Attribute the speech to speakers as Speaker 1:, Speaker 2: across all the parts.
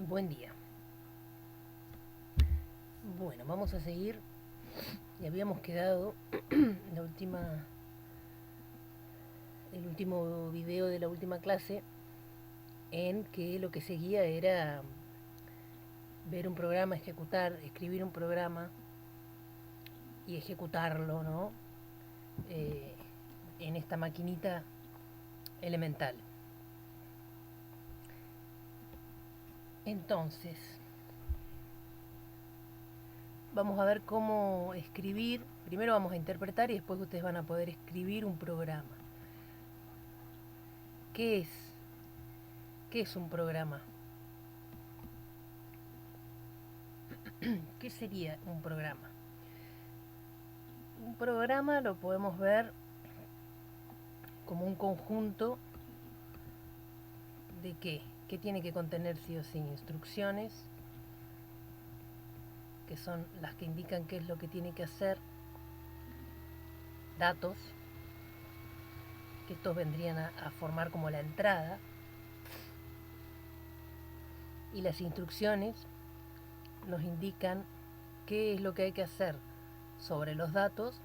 Speaker 1: Buen día. Bueno, vamos a seguir. Y habíamos quedado la última, el último video de la última clase en que lo que seguía era ver un programa, ejecutar, escribir un programa y ejecutarlo, ¿no? Eh, en esta maquinita elemental. Entonces, vamos a ver cómo escribir. Primero vamos a interpretar y después ustedes van a poder escribir un programa. ¿Qué es? ¿Qué es un programa? ¿Qué sería un programa? Un programa lo podemos ver como un conjunto de qué. ¿Qué tiene que contener sí o sí? Instrucciones, que son las que indican qué es lo que tiene que hacer, datos, que estos vendrían a formar como la entrada, y las instrucciones nos indican qué es lo que hay que hacer sobre los datos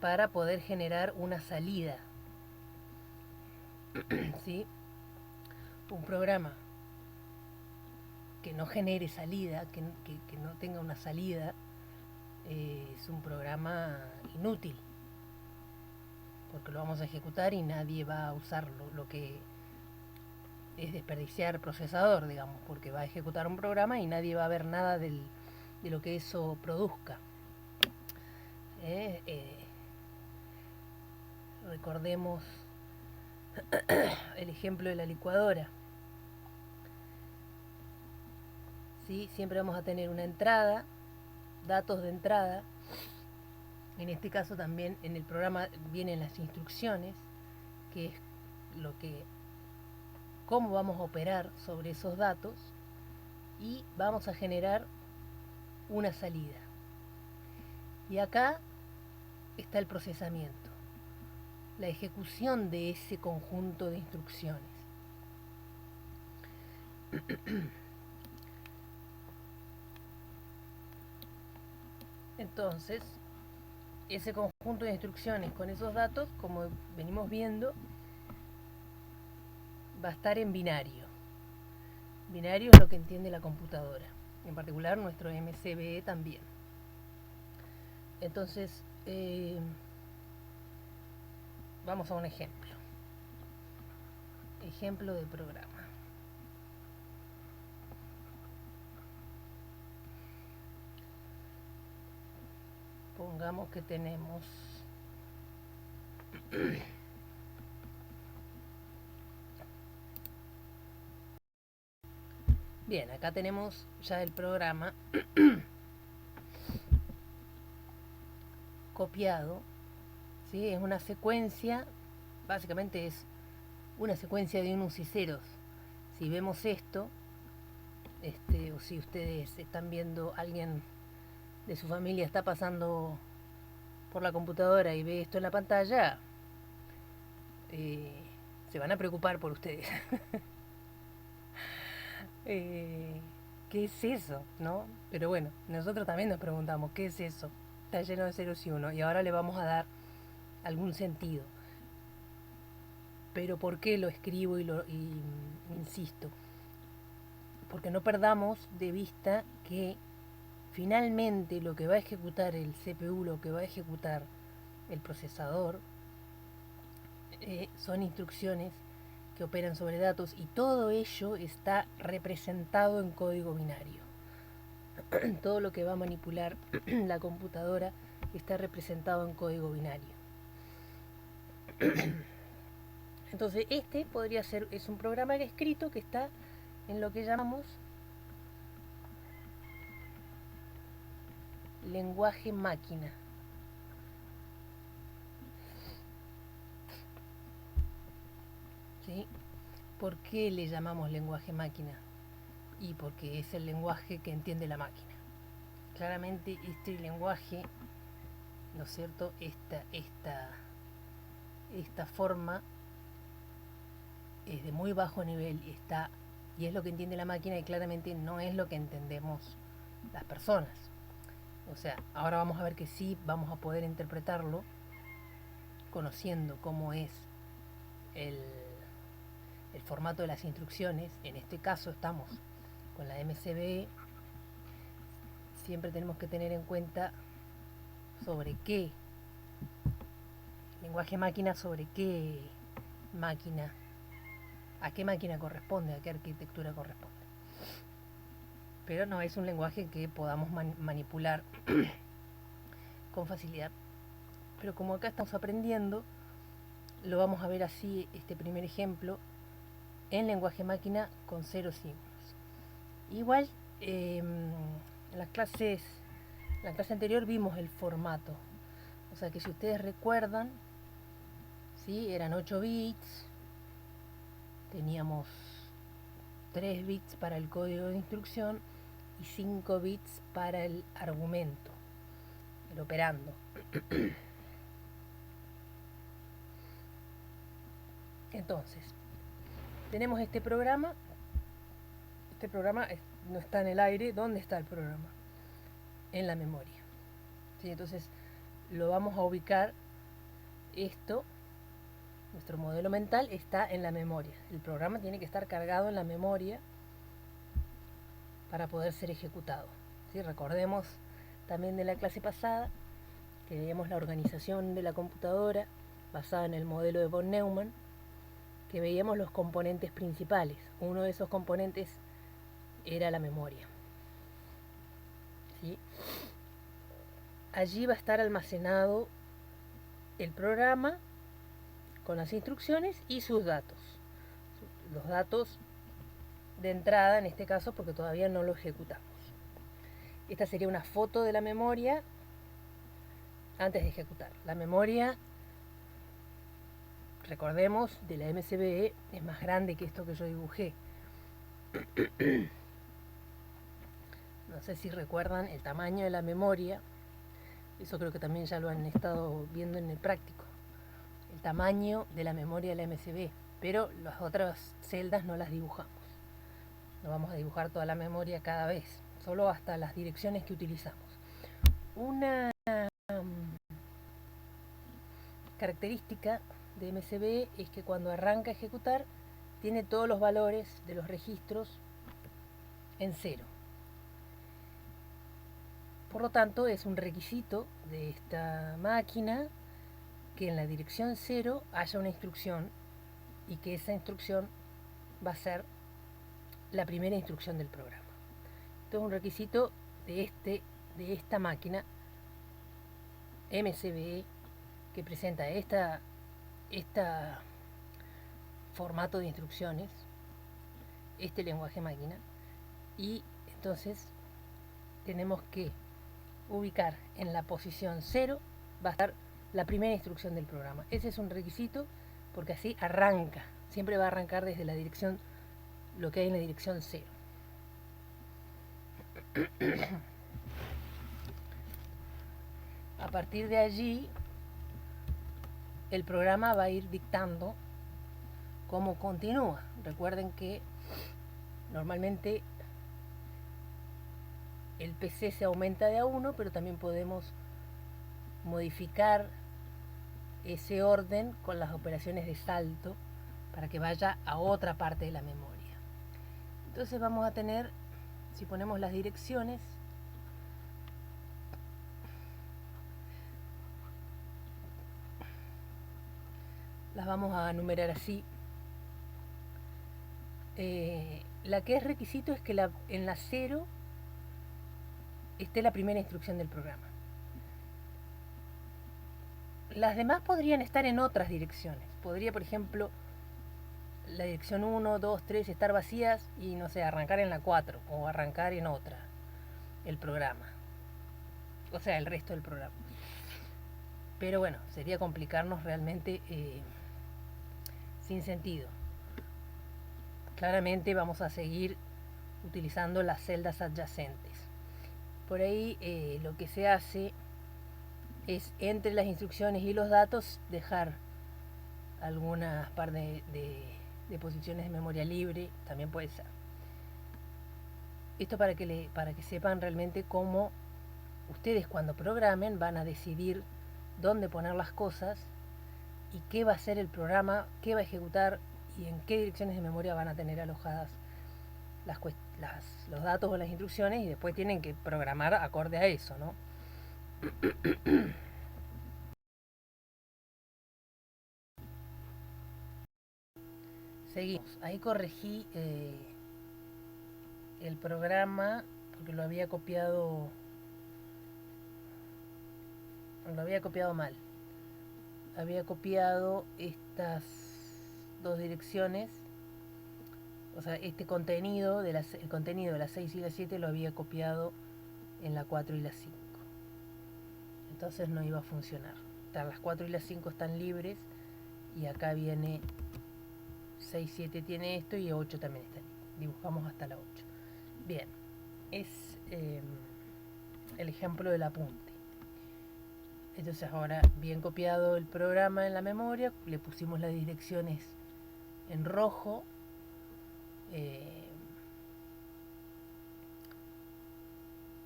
Speaker 1: para poder generar una salida. ¿Sí? Un programa que no genere salida, que no tenga una salida, es un programa inútil, porque lo vamos a ejecutar y nadie va a usarlo, lo que es desperdiciar procesador, digamos, porque va a ejecutar un programa y nadie va a ver nada de lo que eso produzca. Eh, eh, Recordemos el ejemplo de la licuadora. ¿Sí? Siempre vamos a tener una entrada, datos de entrada. En este caso también en el programa vienen las instrucciones, que es lo que, cómo vamos a operar sobre esos datos, y vamos a generar una salida. Y acá está el procesamiento, la ejecución de ese conjunto de instrucciones. Entonces, ese conjunto de instrucciones con esos datos, como venimos viendo, va a estar en binario. Binario es lo que entiende la computadora, en particular nuestro MCBE también. Entonces, vamos a un ejemplo. Ejemplo de programa. Pongamos que tenemos bien, acá tenemos ya el programa copiado, ¿sí? Es una secuencia, básicamente es una secuencia de unos y ceros. Si vemos esto, o si ustedes están viendo, alguien de su familia está pasando por la computadora y ve esto en la pantalla, se van a preocupar por ustedes. eh, ¿Qué es eso? ¿No? Pero bueno, nosotros también nos preguntamos, ¿qué es eso? Está lleno de ceros y uno, y ahora le vamos a dar algún sentido. Pero ¿por qué lo escribo y insisto? Porque no perdamos de vista que finalmente lo que va a ejecutar el CPU, lo que va a ejecutar el procesador, son instrucciones que operan sobre datos, y todo ello está representado en código binario. Todo lo que va a manipular la computadora está representado en código binario. Entonces este podría ser, es un programa escrito que está en lo que llamamos lenguaje máquina. ¿Sí? ¿Por qué le llamamos lenguaje máquina? Y porque es el lenguaje que entiende la máquina. Claramente este lenguaje, ¿no es cierto? Esta forma es de muy bajo nivel y está y es lo que entiende la máquina y claramente no es lo que entendemos las personas. O sea, ahora vamos a ver que sí vamos a poder interpretarlo conociendo cómo es el, el formato de las instrucciones. En este caso estamos con la MCB. Siempre tenemos que tener en cuenta sobre qué lenguaje máquina, sobre qué máquina, a qué máquina corresponde, a qué arquitectura corresponde. Pero no es un lenguaje que podamos manipular con facilidad. Pero como acá estamos aprendiendo, lo vamos a ver así, este primer ejemplo, en lenguaje máquina con 0 símbolos. Igual, en la clase anterior vimos el formato. O sea que si ustedes recuerdan, ¿sí? Eran 8 bits, teníamos 3 bits para el código de instrucción y 5 bits para el argumento, el operando. Entonces, tenemos este programa. Este programa no está en el aire. ¿Dónde está el programa? En la memoria. ¿Sí? Entonces, lo vamos a ubicar. Esto, nuestro modelo mental, está en la memoria. El programa tiene que estar cargado en la memoria para poder ser ejecutado. ¿Sí? Recordemos también de la clase pasada que veíamos la organización de la computadora basada en el modelo de von Neumann, que veíamos los componentes principales. Uno de esos componentes era la memoria. ¿Sí? Allí va a estar almacenado el programa con las instrucciones y sus datos. Los datos de entrada en este caso, porque todavía no lo ejecutamos. Esta sería una foto de la memoria antes de ejecutar. La memoria, recordemos, de la MCB es más grande que esto que yo dibujé. No sé si recuerdan el tamaño de la memoria. Eso creo que también ya lo han estado viendo en el práctico. El tamaño de la memoria de la MCB. Pero las otras celdas no las dibujamos. No vamos a dibujar toda la memoria cada vez. Solo hasta las direcciones que utilizamos. Una característica de MCB es que cuando arranca a ejecutar tiene todos los valores de los registros en 0. Por lo tanto, es un requisito de esta máquina que en la dirección 0 haya una instrucción y que esa instrucción va a ser la primera instrucción del programa. Esto es un requisito de esta máquina MCB que presenta este formato de instrucciones, este lenguaje máquina, y entonces tenemos que ubicar en la posición 0 va a estar la primera instrucción del programa. Ese es un requisito porque así arranca, siempre va a arrancar desde la dirección, lo que hay en la dirección 0. A partir de allí, el programa va a ir dictando cómo continúa. Recuerden que normalmente el PC se aumenta de a 1, pero también podemos modificar ese orden con las operaciones de salto para que vaya a otra parte de la memoria. Entonces vamos a tener, si ponemos las direcciones, las vamos a numerar así. La que es requisito es que en la 0 esté la primera instrucción del programa. Las demás podrían estar en otras direcciones. Podría, por ejemplo, la dirección 1, 2, 3 estar vacías y, no sé, arrancar en la 4 o arrancar en otra el programa. O sea, el resto del programa. Pero bueno, sería complicarnos realmente sin sentido. Claramente vamos a seguir utilizando las celdas adyacentes. Por ahí lo que se hace es entre las instrucciones y los datos dejar algunas par de posiciones de memoria libre, también puede ser. Esto para que sepan realmente cómo ustedes cuando programen van a decidir dónde poner las cosas y qué va a hacer el programa, qué va a ejecutar y en qué direcciones de memoria van a tener alojadas los datos o las instrucciones, y después tienen que programar acorde a eso, ¿no? Seguimos. Ahí corregí el programa porque lo había copiado mal. Había copiado estas dos direcciones, o sea, este contenido, el contenido de la 6 y la 7 lo había copiado en la 4 y la 5. Entonces no iba a funcionar. Las 4 y las 5 están libres y acá viene 6, 7 tiene esto y 8 también está libre. Dibujamos hasta la 8. Bien, es el ejemplo del apunte. Entonces ahora bien copiado el programa en la memoria, le pusimos las direcciones en rojo.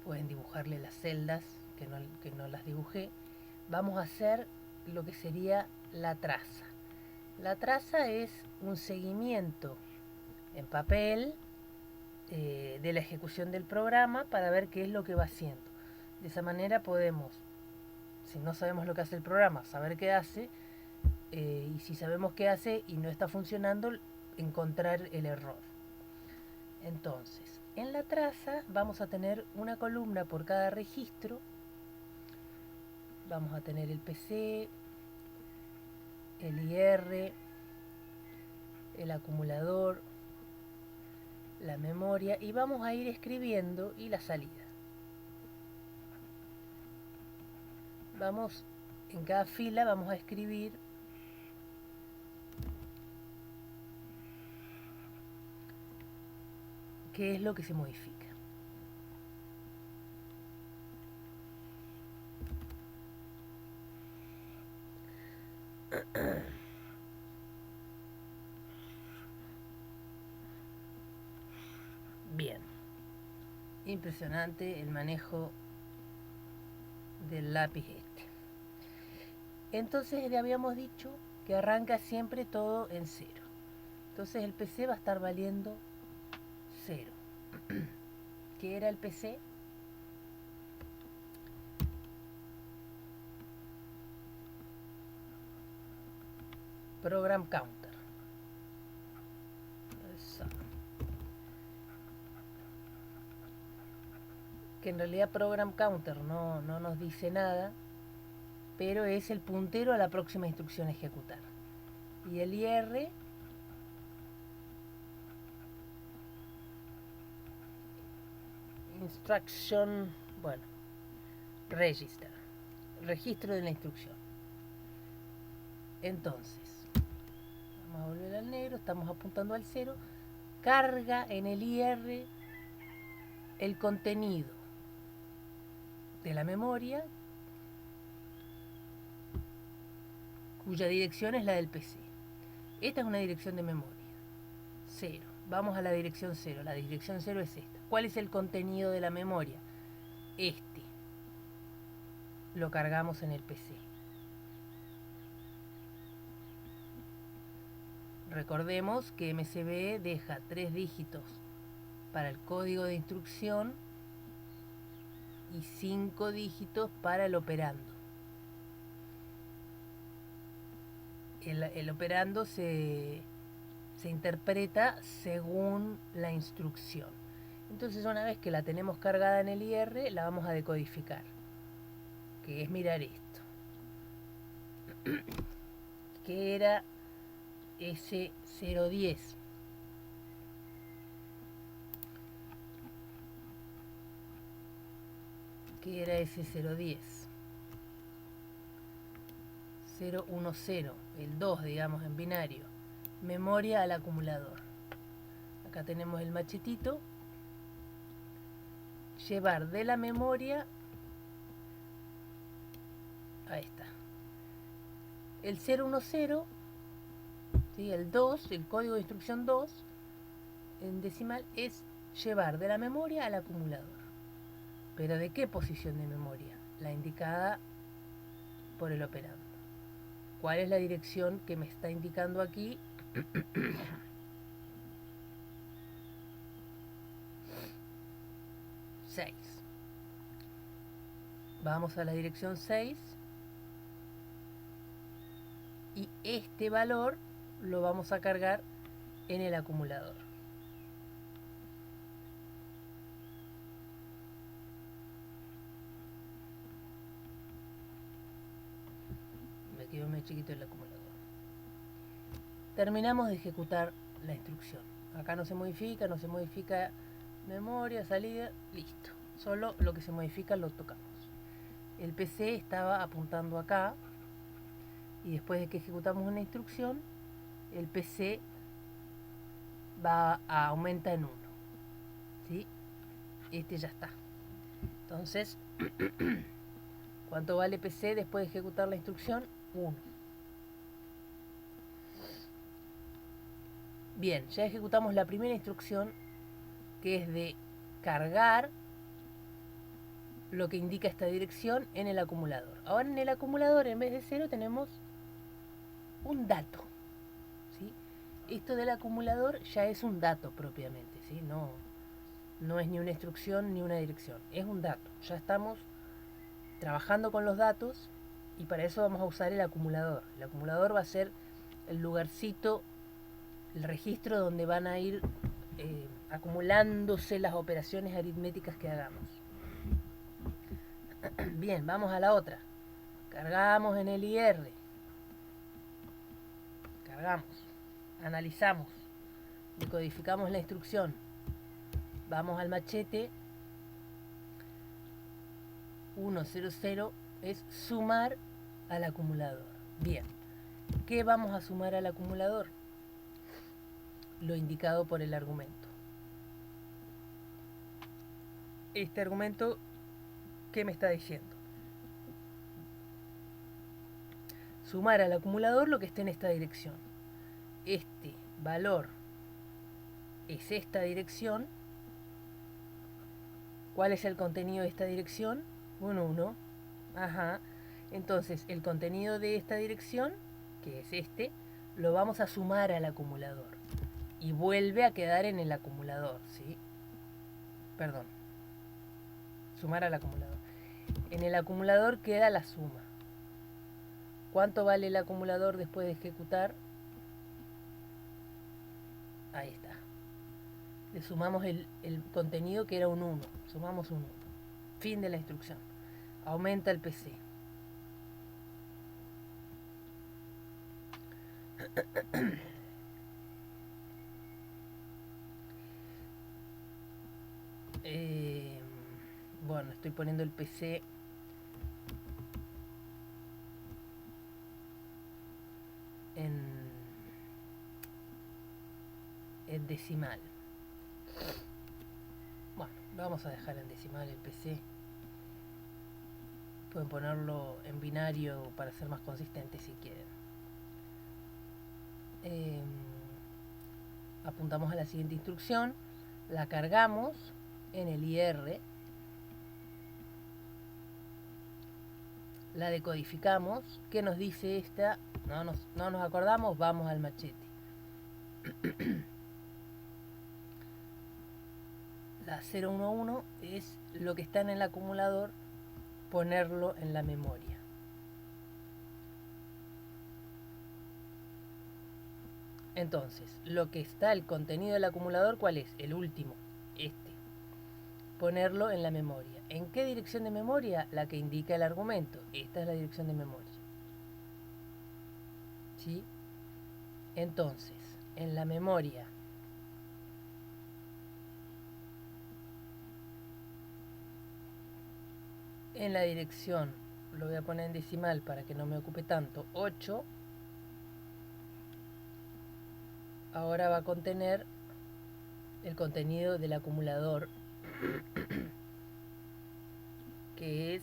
Speaker 1: Pueden dibujarle las celdas que no las dibujé. Vamos a hacer lo que sería la traza. La traza es un seguimiento en papel de la ejecución del programa para ver qué es lo que va haciendo. De esa manera podemos, si no sabemos lo que hace el programa, saber qué hace, y si sabemos qué hace y no está funcionando, encontrar el error. Entonces, en la traza vamos a tener una columna por cada registro. Vamos a tener el PC, el IR, el acumulador, la memoria, y vamos a ir escribiendo y la salida. Vamos, en cada fila vamos a escribir qué es lo que se modifica. Bien, impresionante el manejo del lápiz este. Entonces le habíamos dicho que arranca siempre todo en 0. Entonces el PC va a estar valiendo 0. ¿Qué era el PC? Program Counter. Que en realidad Program Counter no nos dice nada, pero es el puntero a la próxima instrucción a ejecutar. Y el IR Instruction, bueno, Register, registro de la instrucción. Entonces, vamos a volver al negro, estamos apuntando al 0. Carga en el IR el contenido de la memoria, cuya dirección es la del PC. Esta es una dirección de memoria, 0. Vamos a la dirección 0. La dirección 0 es esta. ¿Cuál es el contenido de la memoria? Este. Lo cargamos en el PC. Recordemos que MSB deja 3 dígitos para el código de instrucción y 5 dígitos para el operando. El operando se interpreta según la instrucción. Entonces, una vez que la tenemos cargada en el IR, la vamos a decodificar, que es mirar esto. ¿Qué era ese 010? ¿Qué era ese 010? 010, el 2, digamos, en binario. Memoria al acumulador. Acá tenemos el machetito. Llevar de la memoria, ahí está, el 010, ¿sí? El 2, el código de instrucción 2 en decimal es llevar de la memoria al acumulador. ¿Pero de qué posición de memoria? La indicada por el operando. ¿Cuál es la dirección que me está indicando aquí? 6. Vamos a la dirección 6 y este valor lo vamos a cargar en el acumulador. Me quedó muy chiquito el acumulador. Terminamos de ejecutar la instrucción. Acá no se modifica memoria, salida, listo. Solo lo que se modifica lo tocamos. El PC estaba apuntando acá y después de que ejecutamos una instrucción, el PC aumenta en 1. ¿Sí? Este ya está. Entonces, ¿cuánto vale PC después de ejecutar la instrucción? 1. Bien, ya ejecutamos la primera instrucción, que es de cargar lo que indica esta dirección en el acumulador. Ahora en el acumulador, en vez de 0, tenemos un dato. ¿Sí? Esto del acumulador ya es un dato propiamente, ¿sí? No es ni una instrucción ni una dirección, es un dato. Ya estamos trabajando con los datos y para eso vamos a usar el acumulador. El acumulador va a ser el lugarcito, el registro donde van a ir acumulándose las operaciones aritméticas que hagamos. Bien, vamos a la otra. Cargamos en el IR. Cargamos. Analizamos. Decodificamos la instrucción. Vamos al machete. 100 es sumar al acumulador. Bien. ¿Qué vamos a sumar al acumulador? Lo indicado por el argumento. Este argumento, ¿qué me está diciendo? Sumar al acumulador lo que esté en esta dirección. Este valor es esta dirección. ¿Cuál es el contenido de esta dirección? 1, 1. Ajá. Entonces, el contenido de esta dirección, que es este, lo vamos a sumar al acumulador. Y vuelve a quedar en el acumulador, ¿sí? Perdón. Sumar al acumulador. En el acumulador queda la suma. ¿Cuánto vale el acumulador después de ejecutar? Ahí está. Le sumamos el contenido que era un 1. Sumamos un 1. Fin de la instrucción. Aumenta el PC. Bueno, estoy poniendo el PC en decimal. Bueno, lo vamos a dejar en decimal el PC. Pueden ponerlo en binario para ser más consistentes si quieren. Apuntamos a la siguiente instrucción, la cargamos en el IR, la decodificamos. ¿Qué nos dice esta? No nos acordamos, vamos al machete. La 011 es lo que está en el acumulador, ponerlo en la memoria. Entonces, lo que está, el contenido del acumulador, ¿cuál es? El último, este. Ponerlo en la memoria. ¿En qué dirección de memoria? La que indica el argumento. Esta es la dirección de memoria. ¿Sí? Entonces, en la memoria, en la dirección, lo voy a poner en decimal para que no me ocupe tanto, 8, ahora va a contener el contenido del acumulador, que es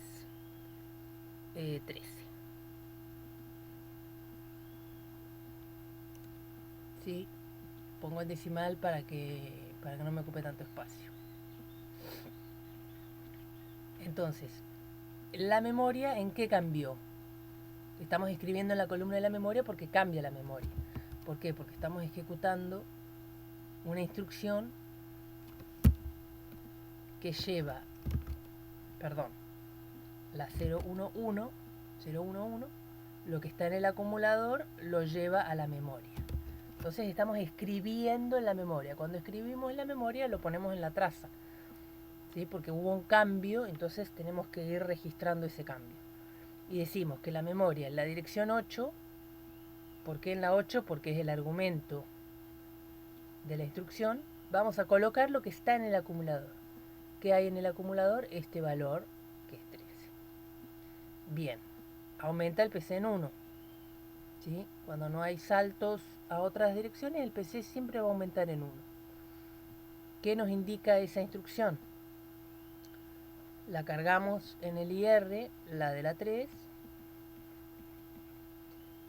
Speaker 1: 13. ¿Sí? Pongo en decimal para para que no me ocupe tanto espacio. Entonces, la memoria, ¿en qué cambió? Estamos escribiendo en la columna de la memoria porque cambia la memoria. ¿Por qué? Porque estamos ejecutando una instrucción que lleva, la 011, lo que está en el acumulador lo lleva a la memoria. Entonces estamos escribiendo en la memoria. Cuando escribimos en la memoria lo ponemos en la traza, ¿sí? Porque hubo un cambio, entonces tenemos que ir registrando ese cambio. Y decimos que la memoria en la dirección 8, ¿por qué en la 8? Porque es el argumento de la instrucción. Vamos a colocar lo que está en el acumulador. ¿Qué hay en el acumulador? Este valor, que es 13. Bien, aumenta el PC en 1. ¿Sí? Cuando no hay saltos a otras direcciones, el PC siempre va a aumentar en 1. ¿Qué nos indica esa instrucción? La cargamos en el IR, la de la 3,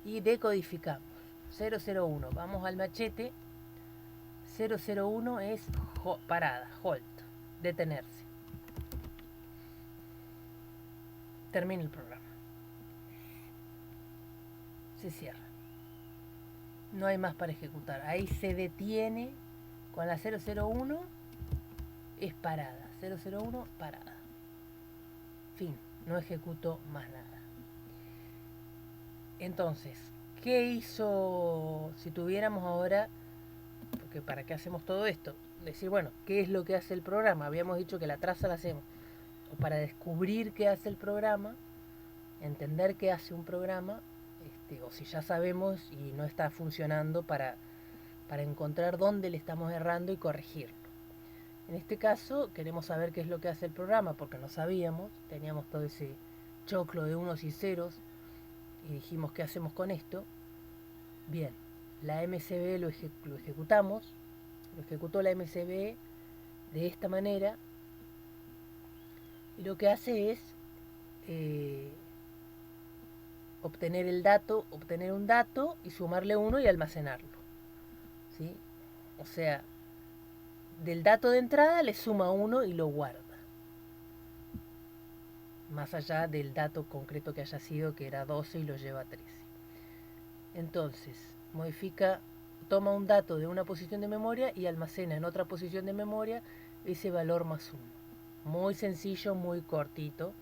Speaker 1: y decodificamos. 001, vamos al machete. 001 es parada, halt, detenerse. Termina el programa. Se cierra. No hay más para ejecutar. Ahí se detiene. Con la 001 es parada. 001, parada. Fin. No ejecuto más nada. Entonces, ¿qué hizo si tuviéramos ahora? Porque ¿para qué hacemos todo esto? Decir, bueno, ¿qué es lo que hace el programa? Habíamos dicho que la traza la hacemos. O para descubrir qué hace el programa, entender qué hace un programa, o si ya sabemos y no está funcionando, para encontrar dónde le estamos errando y corregirlo. En este caso queremos saber qué es lo que hace el programa porque no sabíamos, teníamos todo ese choclo de unos y ceros y dijimos ¿qué hacemos con esto? Bien, la MCB lo ejecutamos, lo ejecutó la MCB de esta manera y lo que hace es obtener un dato y sumarle 1 y almacenarlo, ¿sí? O sea, del dato de entrada le suma 1 y lo guarda, más allá del dato concreto que haya sido, que era 12 y lo lleva a 13. Entonces, toma un dato de una posición de memoria y almacena en otra posición de memoria ese valor más 1. Muy sencillo, muy cortito.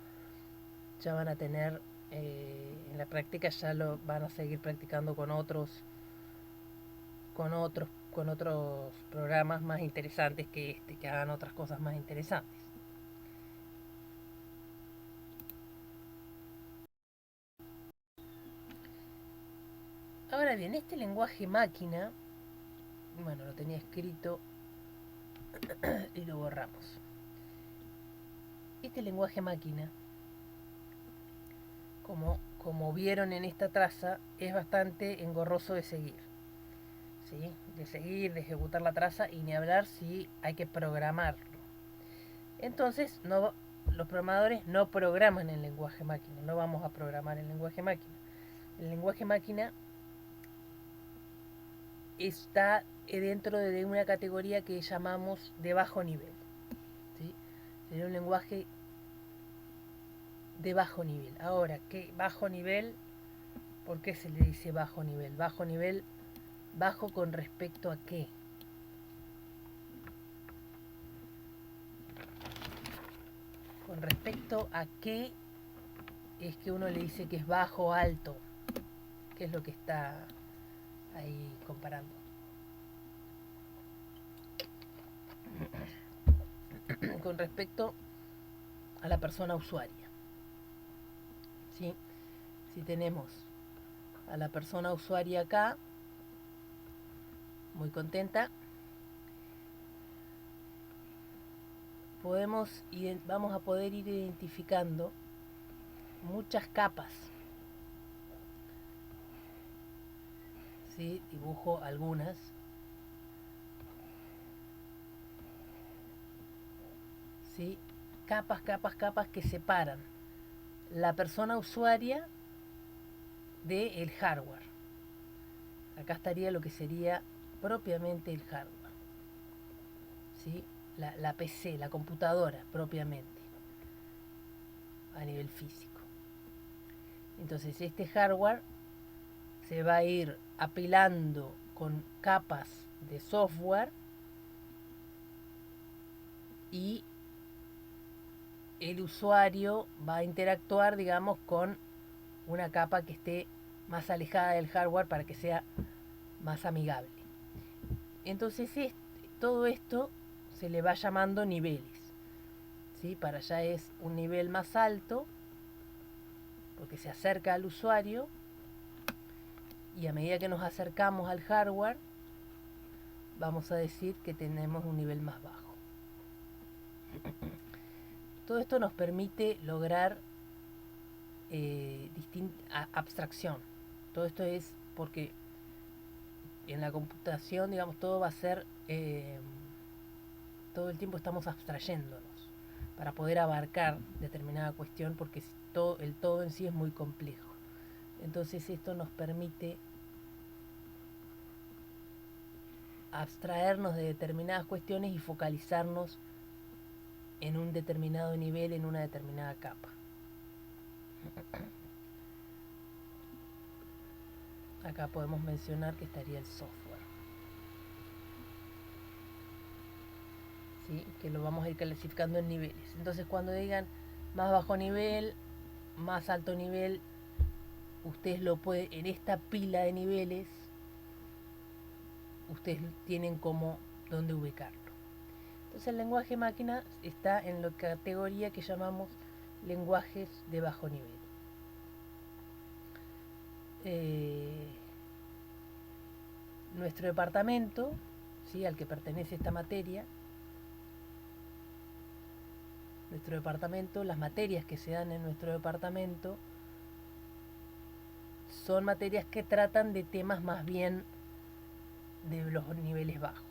Speaker 1: Ya van a tener, en la práctica ya lo van a seguir practicando con otros programas más interesantes que que hagan otras cosas más interesantes. Ahora bien, este lenguaje máquina, bueno, lo tenía escrito y lo borramos. Este lenguaje máquina, como vieron en esta traza, es bastante engorroso de seguir. ¿Sí? De ejecutar la traza y ni hablar si hay que programarlo. Entonces, los programadores no programan el lenguaje máquina, no vamos a programar el lenguaje máquina. El lenguaje máquina está dentro de una categoría que llamamos de bajo nivel. ¿Sí? Sería un lenguaje de bajo nivel. Ahora, ¿qué bajo nivel? ¿Por qué se le dice bajo nivel? Bajo nivel, bajo con respecto a qué. Con respecto a qué es que uno le dice que es bajo o alto. ¿Qué es lo que está ahí comparando? Con respecto a la persona usuaria. ¿Sí? Si tenemos a la persona usuaria acá, muy contenta, vamos a poder ir identificando muchas capas. ¿Sí? Dibujo algunas. ¿Sí? Capas que separan la persona usuaria del hardware. Acá estaría lo que sería propiamente el hardware. ¿sí? La PC, la computadora propiamente, a nivel físico. Entonces este hardware se va a ir apilando con capas de software y el usuario va a interactuar, digamos, con una capa que esté más alejada del hardware para que sea más amigable. Entonces todo esto se le va llamando niveles, ¿sí? Para allá es un nivel más alto porque se acerca al usuario, y a medida que nos acercamos al hardware vamos a decir que tenemos un nivel más bajo. Todo esto nos permite lograr abstracción. Todo esto es porque en la computación, digamos, todo va a ser, todo el tiempo estamos abstrayéndonos para poder abarcar determinada cuestión, porque el todo en sí es muy complejo. Entonces esto nos permite abstraernos de determinadas cuestiones y focalizarnos en un determinado nivel, en una determinada capa. Acá podemos mencionar que estaría el software, ¿sí? Que lo vamos a ir clasificando en niveles. Entonces cuando digan más bajo nivel, más alto nivel, ustedes lo pueden, en esta pila de niveles, ustedes tienen como dónde ubicarlo. Entonces el lenguaje máquina está en la categoría que llamamos lenguajes de bajo nivel. Nuestro departamento, ¿sí? Al que pertenece esta materia, nuestro departamento, las materias que se dan en nuestro departamento son materias que tratan de temas más bien de los niveles bajos,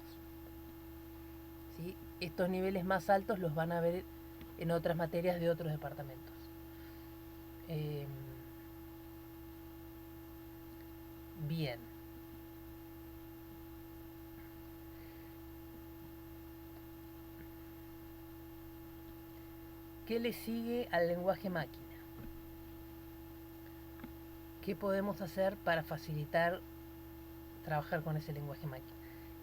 Speaker 1: ¿sí? Estos niveles más altos los van a ver en otras materias de otros departamentos. Bien. ¿Qué le sigue al lenguaje máquina? ¿Qué podemos hacer para facilitar trabajar con ese lenguaje máquina?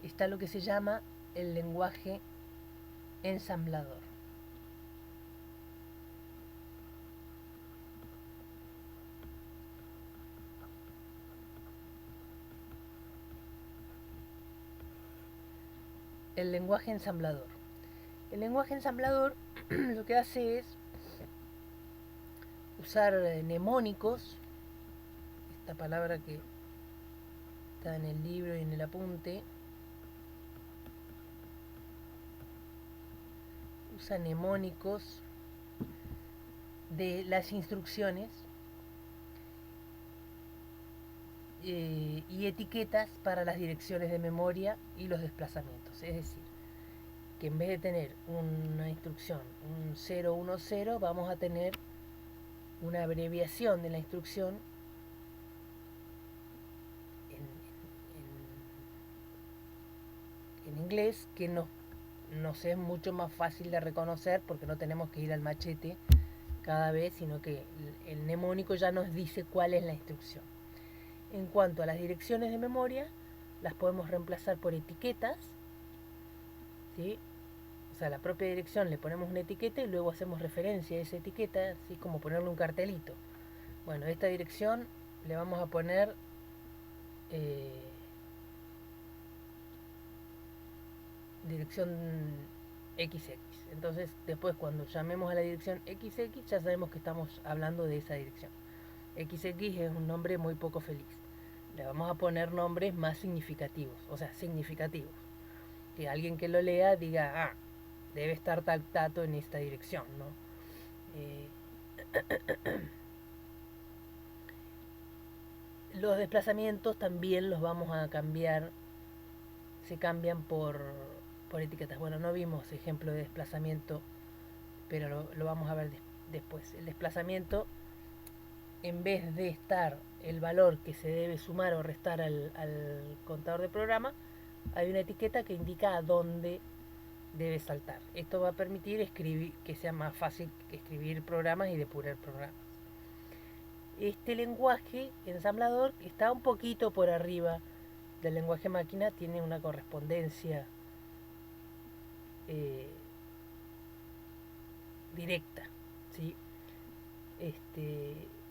Speaker 1: Está lo que se llama el lenguaje ensamblador. El lenguaje ensamblador. El lenguaje ensamblador lo que hace es usar mnemónicos, esta palabra que está en el libro y en el apunte, usa mnemónicos de las instrucciones y etiquetas para las direcciones de memoria y los desplazamientos. Es decir, que en vez de tener una instrucción, un 010, vamos a tener una abreviación de la instrucción en inglés que nos es mucho más fácil de reconocer porque no tenemos que ir al machete cada vez, sino que el mnemónico ya nos dice cuál es la instrucción. En cuanto a las direcciones de memoria, las podemos reemplazar por etiquetas, ¿sí? O sea, a la propia dirección le ponemos una etiqueta y luego hacemos referencia a esa etiqueta, así como ponerle un cartelito. Bueno, esta dirección le vamos a poner dirección XX. Entonces, después cuando llamemos a la dirección XX, ya sabemos que estamos hablando de esa dirección. XX es un nombre muy poco feliz. Le vamos a poner nombres más significativos, o sea, significativos. Que alguien que lo lea diga, debe estar tal dato en esta dirección, ¿no? Los desplazamientos también los vamos a cambiar, se cambian por etiquetas. Bueno, no vimos ejemplo de desplazamiento, pero lo vamos a ver después. El desplazamiento, en vez de estar el valor que se debe sumar o restar al contador de programa, hay una etiqueta que indica a dónde debe saltar. Esto va a permitir escribir, que sea más fácil escribir programas y depurar programas. Este lenguaje ensamblador está un poquito por arriba del lenguaje máquina, tiene una correspondencia directa, ¿sí?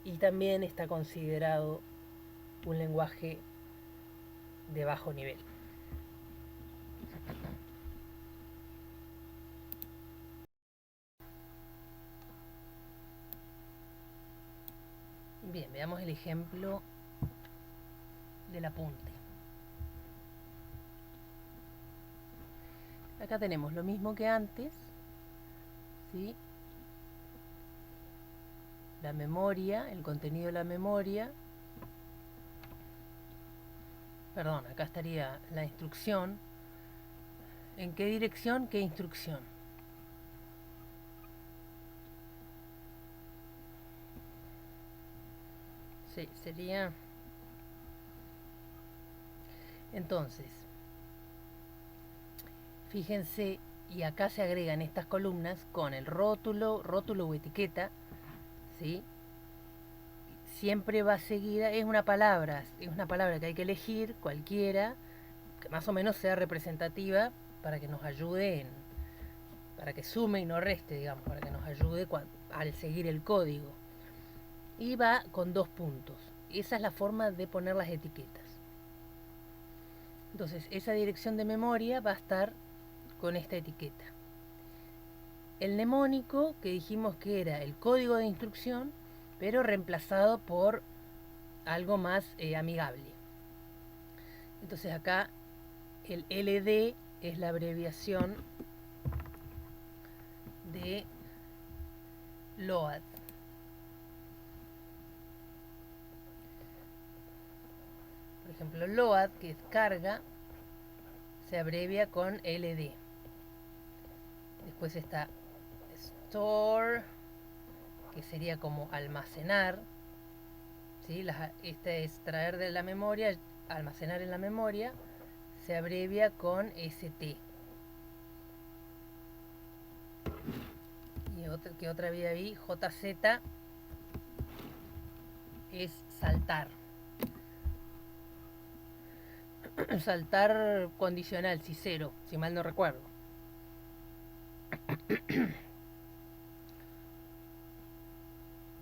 Speaker 1: Y también está considerado un lenguaje de bajo nivel. Bien, veamos el ejemplo del apunte. Acá tenemos lo mismo que antes, ¿sí? La memoria, el contenido de la memoria. Perdón, acá estaría la instrucción. ¿En qué dirección? ¿Qué instrucción? Sí, sería... Entonces, fíjense, y acá se agregan estas columnas con el rótulo o etiqueta, ¿sí? Siempre va seguida, es una palabra que hay que elegir, cualquiera, que más o menos sea representativa para que nos ayude para que sume y no reste, digamos, para que nos ayude al seguir el código. Y va con 2 puntos. Esa es la forma de poner las etiquetas. Entonces, esa dirección de memoria va a estar con esta etiqueta. El mnemónico, que dijimos que era el código de instrucción, pero reemplazado por algo más amigable. Entonces acá el LD es la abreviación de LOAD. Por ejemplo, LOAD, que es carga, se abrevia con LD. Después está Store, que sería como almacenar, ¿sí? Esta es traer de la memoria, almacenar en la memoria, se abrevia con ST. Y que otra vía ahí, JZ, es saltar. Saltar condicional, cero, si mal no recuerdo.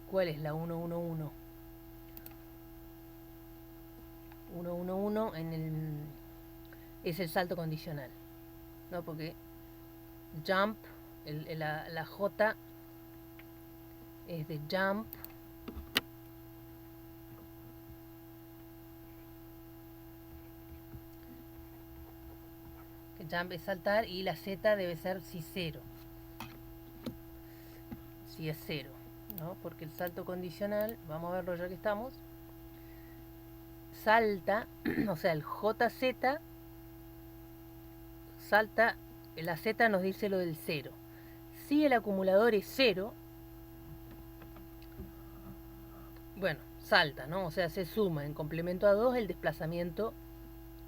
Speaker 1: ¿Cuál es la 111? 111 es el salto condicional, ¿no? Porque jump, la J es de jump, que jump es saltar, y la Z debe ser si cero, si es cero, ¿no? Porque el salto condicional, vamos a verlo ya que estamos, salta, o sea, el JZ salta, la Z nos dice lo del cero. Si el acumulador es cero, bueno, salta, ¿no? O sea, se suma en complemento a 2 el desplazamiento,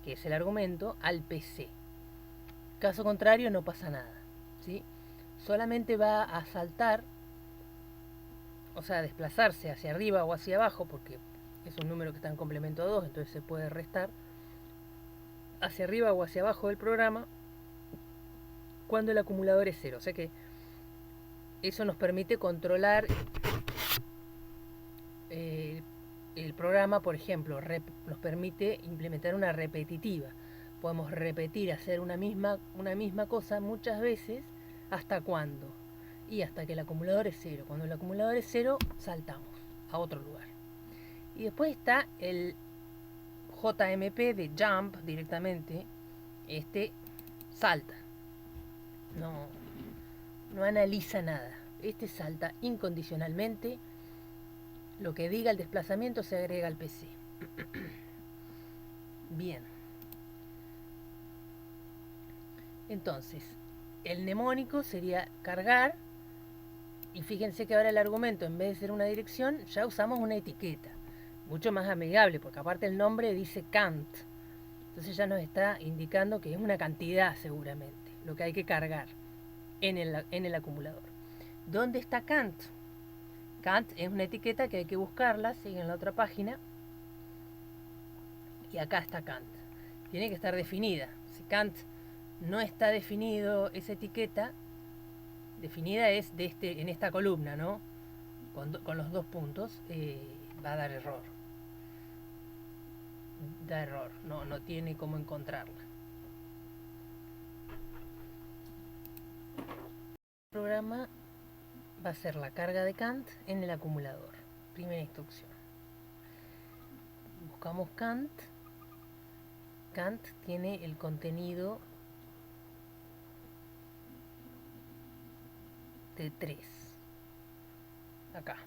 Speaker 1: que es el argumento, al PC. Caso contrario, no pasa nada, ¿sí? Solamente va a saltar, o sea, desplazarse hacia arriba o hacia abajo, porque es un número que está en complemento a 2, entonces se puede restar, hacia arriba o hacia abajo del programa, cuando el acumulador es cero. O sea que eso nos permite controlar el programa. Por ejemplo, nos permite implementar una repetitiva. Podemos repetir, hacer una misma cosa muchas veces. ¿Hasta cuándo? Y hasta que el acumulador es cero. Cuando el acumulador es cero, saltamos a otro lugar. Y después está el JMP de jump directamente. Este salta. No analiza nada. Este salta incondicionalmente. Lo que diga el desplazamiento se agrega al PC. Bien. Entonces, el mnemónico sería cargar, y fíjense que ahora el argumento, en vez de ser una dirección, ya usamos una etiqueta, mucho más amigable, porque aparte el nombre dice count, entonces ya nos está indicando que es una cantidad seguramente, lo que hay que cargar en el acumulador. ¿Dónde está Kant? Kant es una etiqueta que hay que buscarla, sigue en la otra página, y acá está Kant. Tiene que estar definida. Si Kant no está definido, esa etiqueta definida es en esta columna, ¿no? Con los dos puntos, va a dar error. Da error, no tiene cómo encontrarla. El programa va a ser la carga de Kant en el acumulador. Primera instrucción. Buscamos Kant. Kant tiene el contenido de 3. Acá.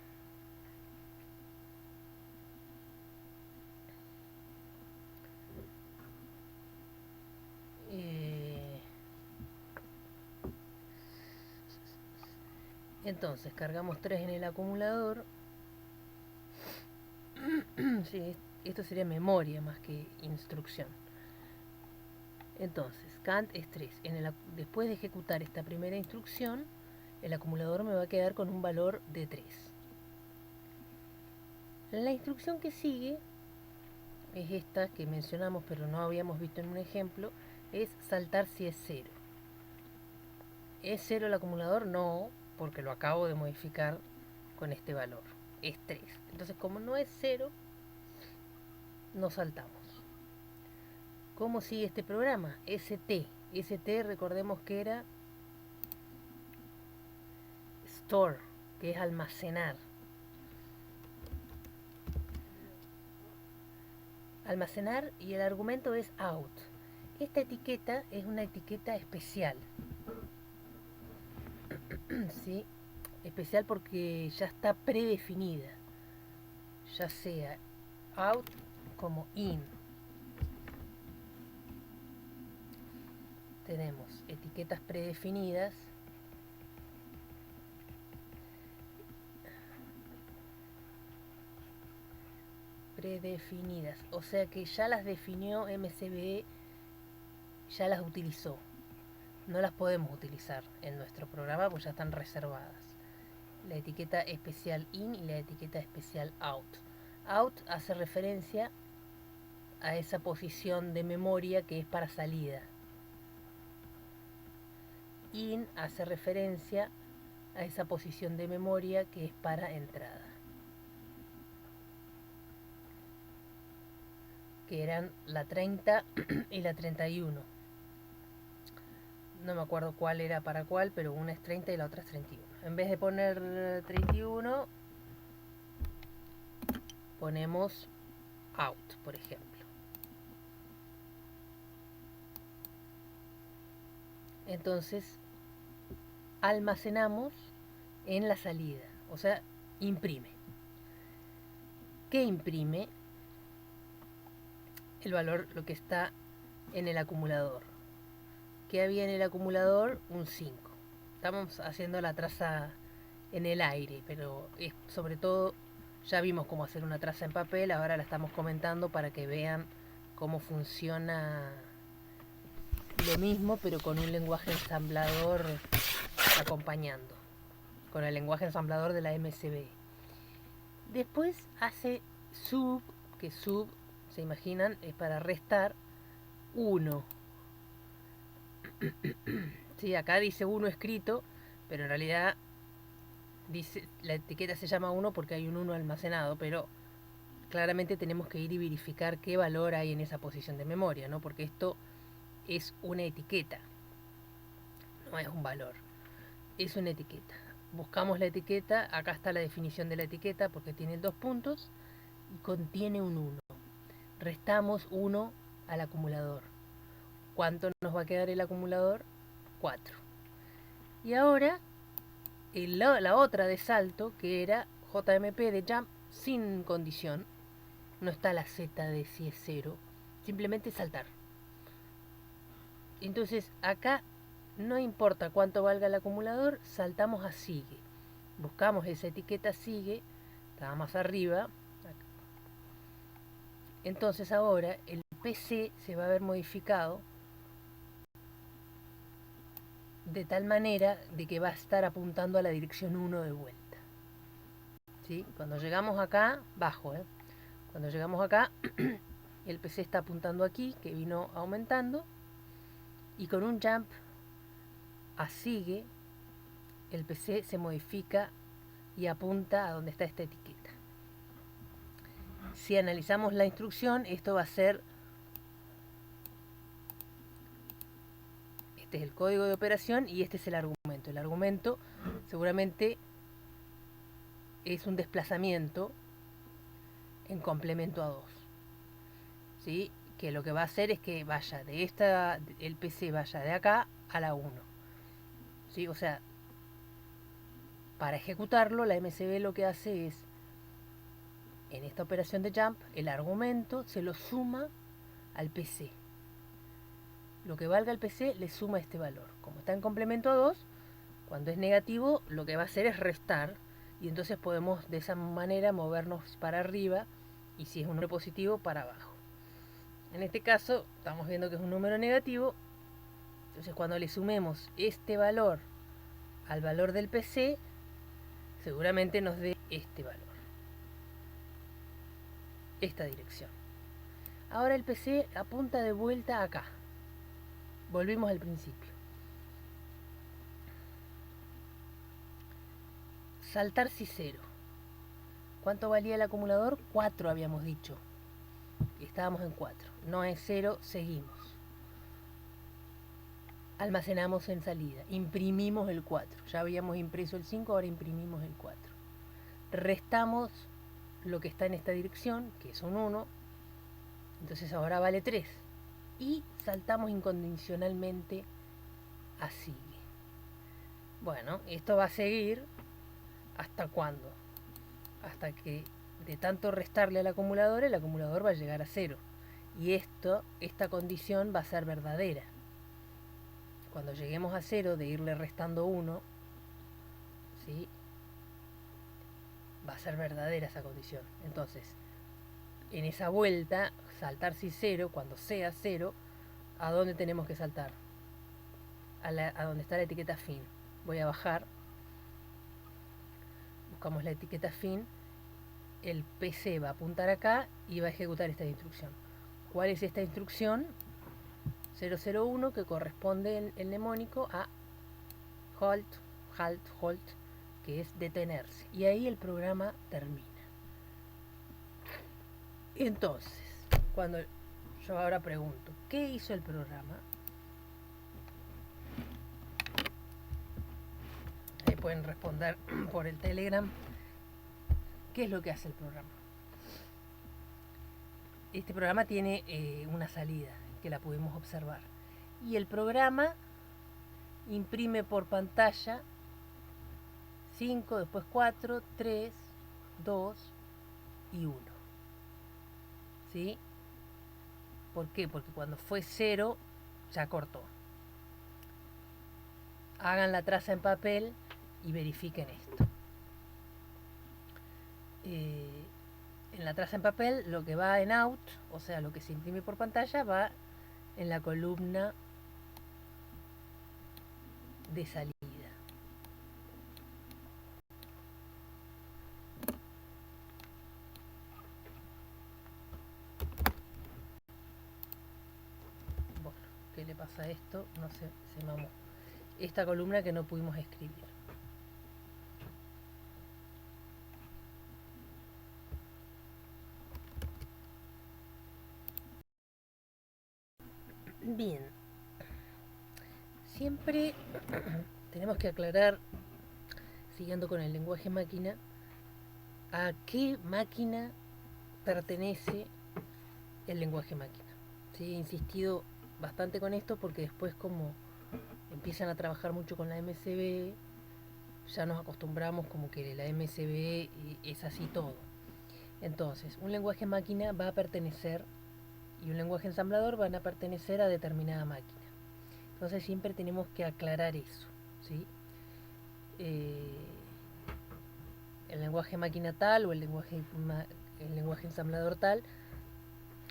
Speaker 1: Entonces cargamos 3 en el acumulador. Sí, esto sería memoria más que instrucción. Entonces, Kant es 3. Después de ejecutar esta primera instrucción, el acumulador me va a quedar con un valor de 3. La instrucción que sigue es esta que mencionamos, pero no habíamos visto en un ejemplo, es saltar si es 0. ¿Es 0 el acumulador? No, porque lo acabo de modificar con este valor. Es 3. Entonces, como no es 0, no saltamos. ¿Cómo sigue este programa? ST. ST, recordemos que era store, que es almacenar. Almacenar, y el argumento es out. Esta etiqueta es una etiqueta especial. ¿Sí? Especial porque ya está predefinida, ya sea out como in. Tenemos etiquetas predefinidas o sea que ya las definió MCBE, ya las utilizó. No las podemos utilizar en nuestro programa porque ya están reservadas. La etiqueta especial in y la etiqueta especial out. Out hace referencia a esa posición de memoria que es para salida. In hace referencia a esa posición de memoria que es para entrada. Que eran la 30 y la 31. No me acuerdo cuál era para cuál, pero una es 30 y la otra es 31. En vez de poner 31, ponemos out, por ejemplo. Entonces, almacenamos en la salida, o sea, imprime. ¿Qué imprime? El valor, lo que está en el acumulador. ¿Qué había en el acumulador? Un 5. Estamos haciendo la traza en el aire, pero es sobre todo, ya vimos cómo hacer una traza en papel, ahora la estamos comentando para que vean cómo funciona lo mismo, pero con un lenguaje ensamblador acompañando, con el lenguaje ensamblador de la MCB. Después hace sub, que sub, se imaginan, es para restar 1. Sí, acá dice 1 escrito, pero en realidad dice, la etiqueta se llama 1 porque hay un 1 almacenado, pero claramente tenemos que ir y verificar qué valor hay en esa posición de memoria, ¿no? Porque esto es una etiqueta, no es un valor, es una etiqueta. Buscamos la etiqueta, acá está la definición de la etiqueta porque tiene 2 puntos y contiene un 1. Restamos 1 al acumulador. ¿Cuánto nos va a quedar el acumulador? 4. Y ahora la otra de salto, que era JMP de jump sin condición, no está la Z de si es 0, simplemente saltar. Entonces acá no importa cuánto valga el acumulador, saltamos a sigue. Buscamos esa etiqueta sigue, estaba más arriba. Entonces ahora el PC se va a ver modificado de tal manera de que va a estar apuntando a la dirección 1 de vuelta. ¿Sí? Cuando llegamos acá, bajo, cuando llegamos acá, el PC está apuntando aquí, que vino aumentando, y con un jump a sigue, el PC se modifica y apunta a donde está esta etiqueta. Si analizamos la instrucción, esto va a ser, este es el código de operación y este es el argumento. El argumento seguramente es un desplazamiento en complemento a 2, ¿sí? Que lo que va a hacer es que vaya de esta, el PC vaya de acá a la 1, ¿sí? O sea, para ejecutarlo, la MCB lo que hace es, en esta operación de jump, el argumento se lo suma al PC. Lo que valga el PC le suma este valor. Como está en complemento a 2, cuando es negativo, lo que va a hacer es restar, y entonces podemos de esa manera movernos para arriba, y si es un número positivo, para abajo. En este caso, estamos viendo que es un número negativo, entonces cuando le sumemos este valor al valor del PC, seguramente nos dé este valor, esta dirección. Ahora el PC apunta de vuelta acá. Volvimos al principio. Saltar si 0. ¿Cuánto valía el acumulador? 4 habíamos dicho. Estábamos en 4. No es 0, seguimos. Almacenamos en salida. Imprimimos el 4. Ya habíamos impreso el 5, ahora imprimimos el 4. Restamos lo que está en esta dirección, que es un 1. Entonces ahora vale 3. Y saltamos incondicionalmente a sigue. Bueno, esto va a seguir ¿hasta cuándo? Hasta que de tanto restarle al acumulador, el acumulador va a llegar a 0. Y esta condición va a ser verdadera. Cuando lleguemos a 0 de irle restando 1, ¿sí? Va a ser verdadera esa condición. Entonces, en esa vuelta, saltar si 0, cuando sea 0, ¿a dónde tenemos que saltar? A donde está la etiqueta fin. Voy a bajar, buscamos la etiqueta fin, el PC va a apuntar acá y va a ejecutar esta instrucción. ¿Cuál es esta instrucción? 001, que corresponde el mnemónico a halt, que es detenerse. Y ahí el programa termina. Entonces, cuando yo ahora pregunto, ¿qué hizo el programa? Ahí pueden responder por el Telegram. ¿Qué es lo que hace el programa? Este programa tiene una salida que la pudimos observar. Y el programa imprime por pantalla 5, después 4, 3, 2 y 1. ¿Sí? ¿Por qué? Porque cuando fue 0 ya cortó. Hagan la traza en papel y verifiquen esto. En la traza en papel, lo que va en out, o sea, lo que se imprime por pantalla, va en la columna de salida. Bueno, ¿qué le pasa a esto? No sé, se mamó. Esta columna que no pudimos escribir. Bien. Siempre tenemos que aclarar, siguiendo con el lenguaje máquina, a qué máquina pertenece el lenguaje máquina. ¿Sí? He insistido bastante con esto porque después, como empiezan a trabajar mucho con la MCB, ya nos acostumbramos como que la MCB es así todo. Entonces, un lenguaje máquina va a pertenecer y un lenguaje ensamblador van a pertenecer a determinada máquina. Entonces siempre tenemos que aclarar eso, ¿sí? El lenguaje máquina tal o el lenguaje ensamblador tal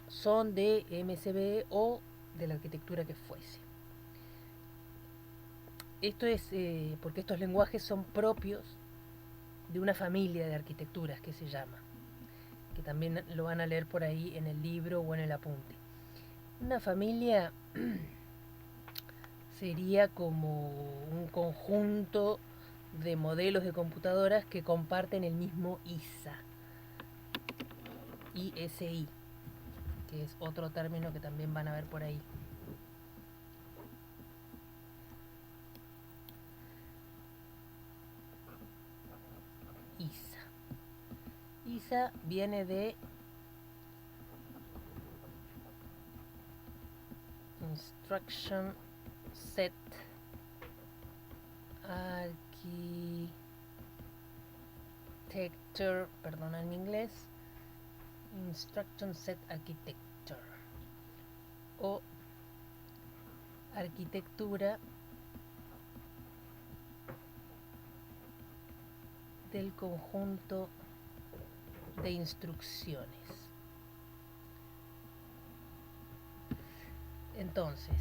Speaker 1: son de MCB o de la arquitectura que fuese. Esto es porque estos lenguajes son propios de una familia de arquitecturas que se llama, que también lo van a leer por ahí en el libro o en el apunte. Una familia sería como un conjunto de modelos de computadoras que comparten el mismo ISI, que es otro término que también van a ver por ahí. ISA. ISA viene de Instruction Set Architecture, perdona en inglés, Instruction Set Architecture, o arquitectura del conjunto de instrucciones. Entonces,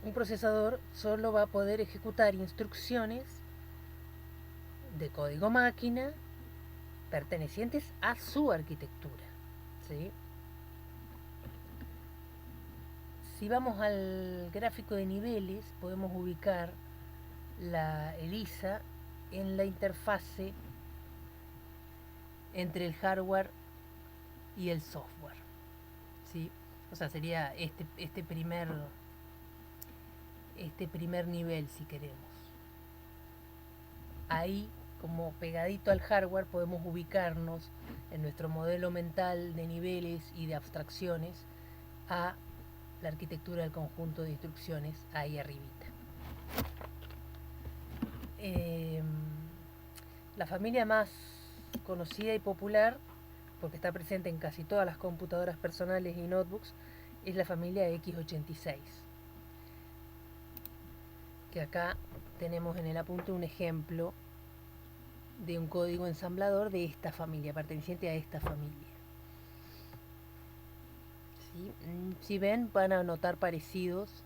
Speaker 1: un procesador solo va a poder ejecutar instrucciones de código máquina pertenecientes a su arquitectura, ¿sí? Si vamos al gráfico de niveles, podemos ubicar el ISA en la interfase entre el hardware y el software, ¿sí? O sea, sería este primer nivel, si queremos. Ahí, como pegadito al hardware, podemos ubicarnos en nuestro modelo mental de niveles y de abstracciones a la arquitectura del conjunto de instrucciones ahí arribita. La familia más conocida y popular, porque está presente en casi todas las computadoras personales y notebooks, es la familia x86, que acá tenemos en el apunte un ejemplo de un código ensamblador de esta familia, perteneciente a esta familia. ¿Sí? Si ven, van a notar parecidos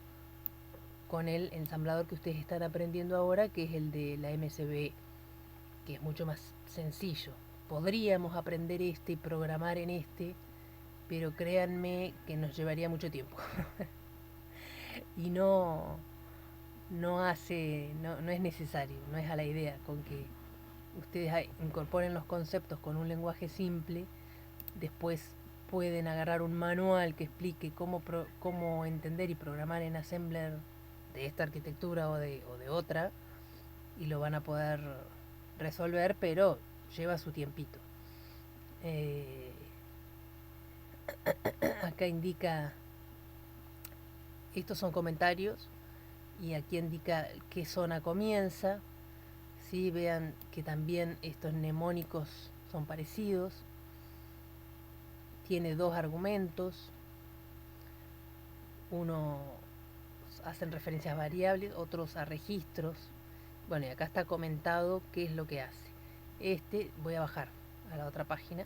Speaker 1: con el ensamblador que ustedes están aprendiendo ahora, que es el de la MSB, que es mucho más sencillo. Podríamos aprender este y programar en este, pero créanme que nos llevaría mucho tiempo. Y no es necesario, no es a la idea. Con que ustedes incorporen los conceptos con un lenguaje simple, después pueden agarrar un manual que explique cómo entender y programar en Assembler de esta arquitectura o de otra, y lo van a poder resolver, pero lleva su tiempito. Acá indica, estos son comentarios, y aquí indica qué zona comienza. ¿Sí? Vean que también estos mnemónicos son parecidos. Tiene dos argumentos. Uno hacen referencias a variables, otros a registros. Bueno, y acá está comentado qué es lo que hace. Voy a bajar a la otra página.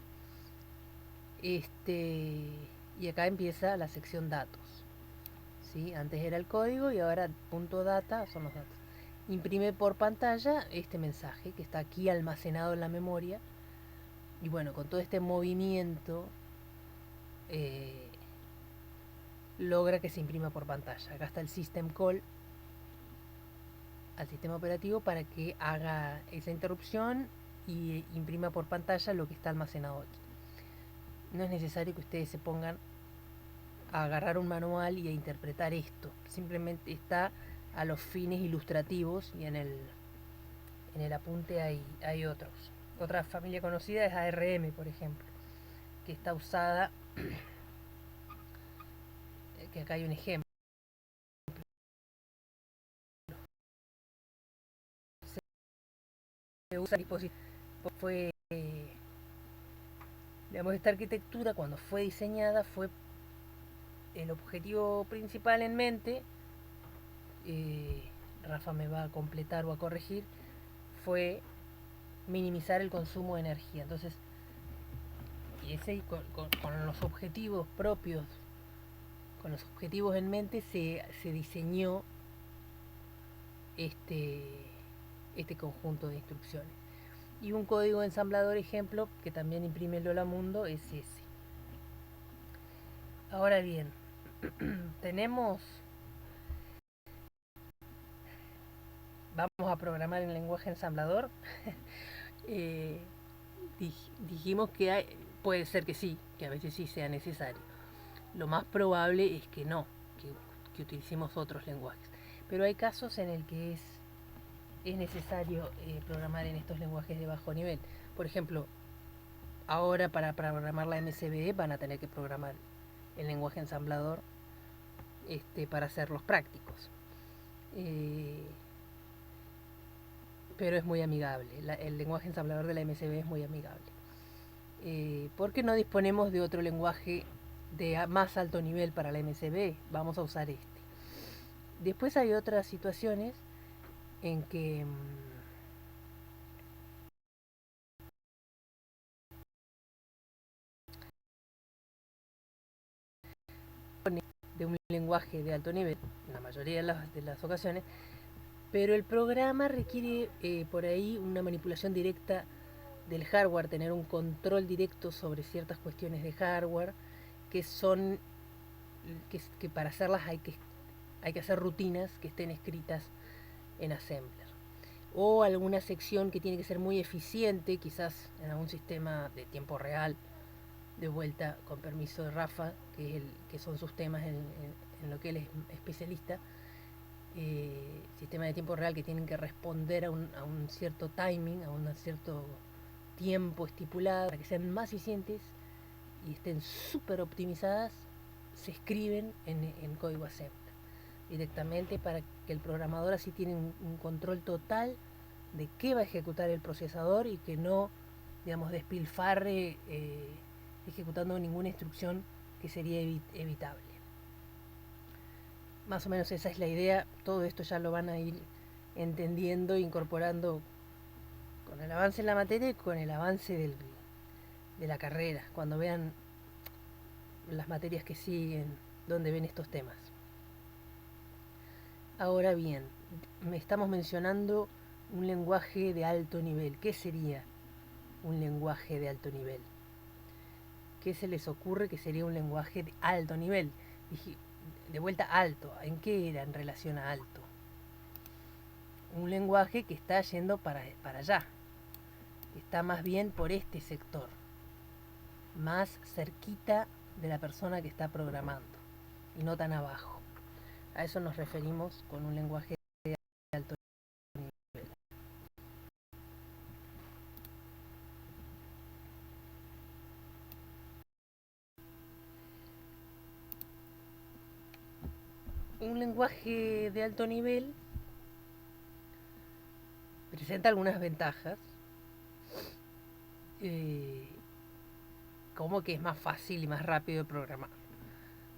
Speaker 1: Y acá empieza la sección datos. ¿Sí? Antes era el código y ahora punto data son los datos. Imprime por pantalla este mensaje que está aquí almacenado en la memoria. Y bueno, con todo este movimiento logra que se imprima por pantalla. Acá está el system call al sistema operativo para que haga esa interrupción y imprima por pantalla lo que está almacenado aquí. No es necesario que ustedes se pongan a agarrar un manual y a interpretar esto. Simplemente está a los fines ilustrativos, y en el apunte hay otros. Otra familia conocida es ARM, por ejemplo, que está usada, que acá hay un ejemplo. Se usa dispositivo, fue, digamos, esta arquitectura cuando fue diseñada fue el objetivo principal en mente. Rafa me va a completar o a corregir, fue minimizar el consumo de energía. Entonces, y ese con los objetivos propios con los objetivos en mente se diseñó este conjunto de instrucciones. Y un código ensamblador ejemplo que también imprime el Hola Mundo es ese. Ahora bien, vamos a programar en lenguaje ensamblador. eh, Dijimos que puede ser que sí, que a veces sí sea necesario. Lo más probable es que no, que utilicemos otros lenguajes. Pero hay casos en el que es necesario programar en estos lenguajes de bajo nivel. Por ejemplo, ahora para programar la MCB van a tener que programar el lenguaje ensamblador para hacerlos prácticos. Pero es muy amigable. El lenguaje ensamblador de la MCB es muy amigable. Porque no disponemos de otro lenguaje de más alto nivel para la MCB, vamos a usar este. Después hay otras situaciones en que de un lenguaje de alto nivel, en la mayoría de las ocasiones, pero el programa requiere por ahí una manipulación directa del hardware, tener un control directo sobre ciertas cuestiones de hardware que son que para hacerlas hay que hacer rutinas que estén escritas en assembler, o alguna sección que tiene que ser muy eficiente, quizás en algún sistema de tiempo real, de vuelta con permiso de Rafa, que son sus temas en lo que él es especialista, sistema de tiempo real que tienen que responder a un cierto timing, a un cierto tiempo estipulado, para que sean más eficientes y estén súper optimizadas, se escriben en código assembler directamente, para que el programador así tiene un control total de qué va a ejecutar el procesador y que no, digamos, despilfarre ejecutando ninguna instrucción que sería evitable. Más o menos esa es la idea. Todo esto ya lo van a ir entendiendo, incorporando con el avance en la materia y con el avance de la carrera, cuando vean las materias que siguen, donde ven estos temas. Ahora bien, estamos mencionando un lenguaje de alto nivel. ¿Qué sería un lenguaje de alto nivel? ¿Qué se les ocurre que sería un lenguaje de alto nivel? Dije, de vuelta, alto. ¿En qué era en relación a alto? Un lenguaje que está yendo para allá, que está más bien por este sector, más cerquita de la persona que está programando y no tan abajo. A eso nos referimos con un lenguaje de alto nivel. Un lenguaje de alto nivel presenta algunas ventajas, como que es más fácil y más rápido de programar.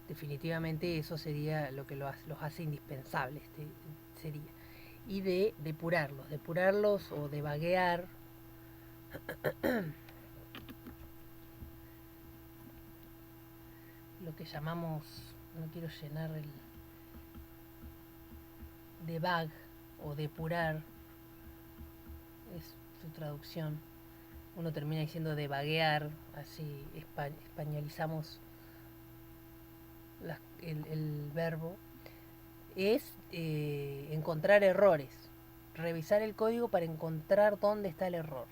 Speaker 1: Definitivamente eso sería lo que los hace indispensables, sería. Y de depurarlos o debaguear lo que llamamos, no quiero llenar el debug o depurar, es su traducción. Uno termina diciendo debaguear, así españolizamos el verbo. Es encontrar errores, revisar el código para encontrar dónde está el error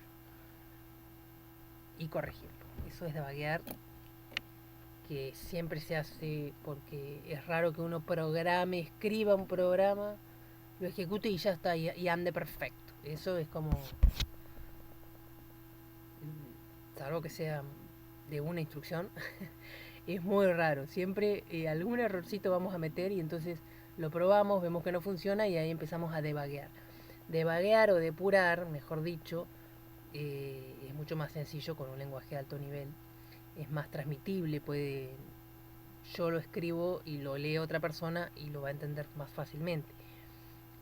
Speaker 1: y corregirlo. Eso es debaguear, que siempre se hace porque es raro que uno escriba un programa, lo ejecute y ya está, y ande perfecto. Eso es como, salvo que sea de una instrucción, es muy raro. Siempre algún errorcito vamos a meter y entonces lo probamos, vemos que no funciona y ahí empezamos a debaguear. Debaguear o depurar, mejor dicho, es mucho más sencillo con un lenguaje de alto nivel. Es más transmitible, yo lo escribo y lo lee otra persona y lo va a entender más fácilmente.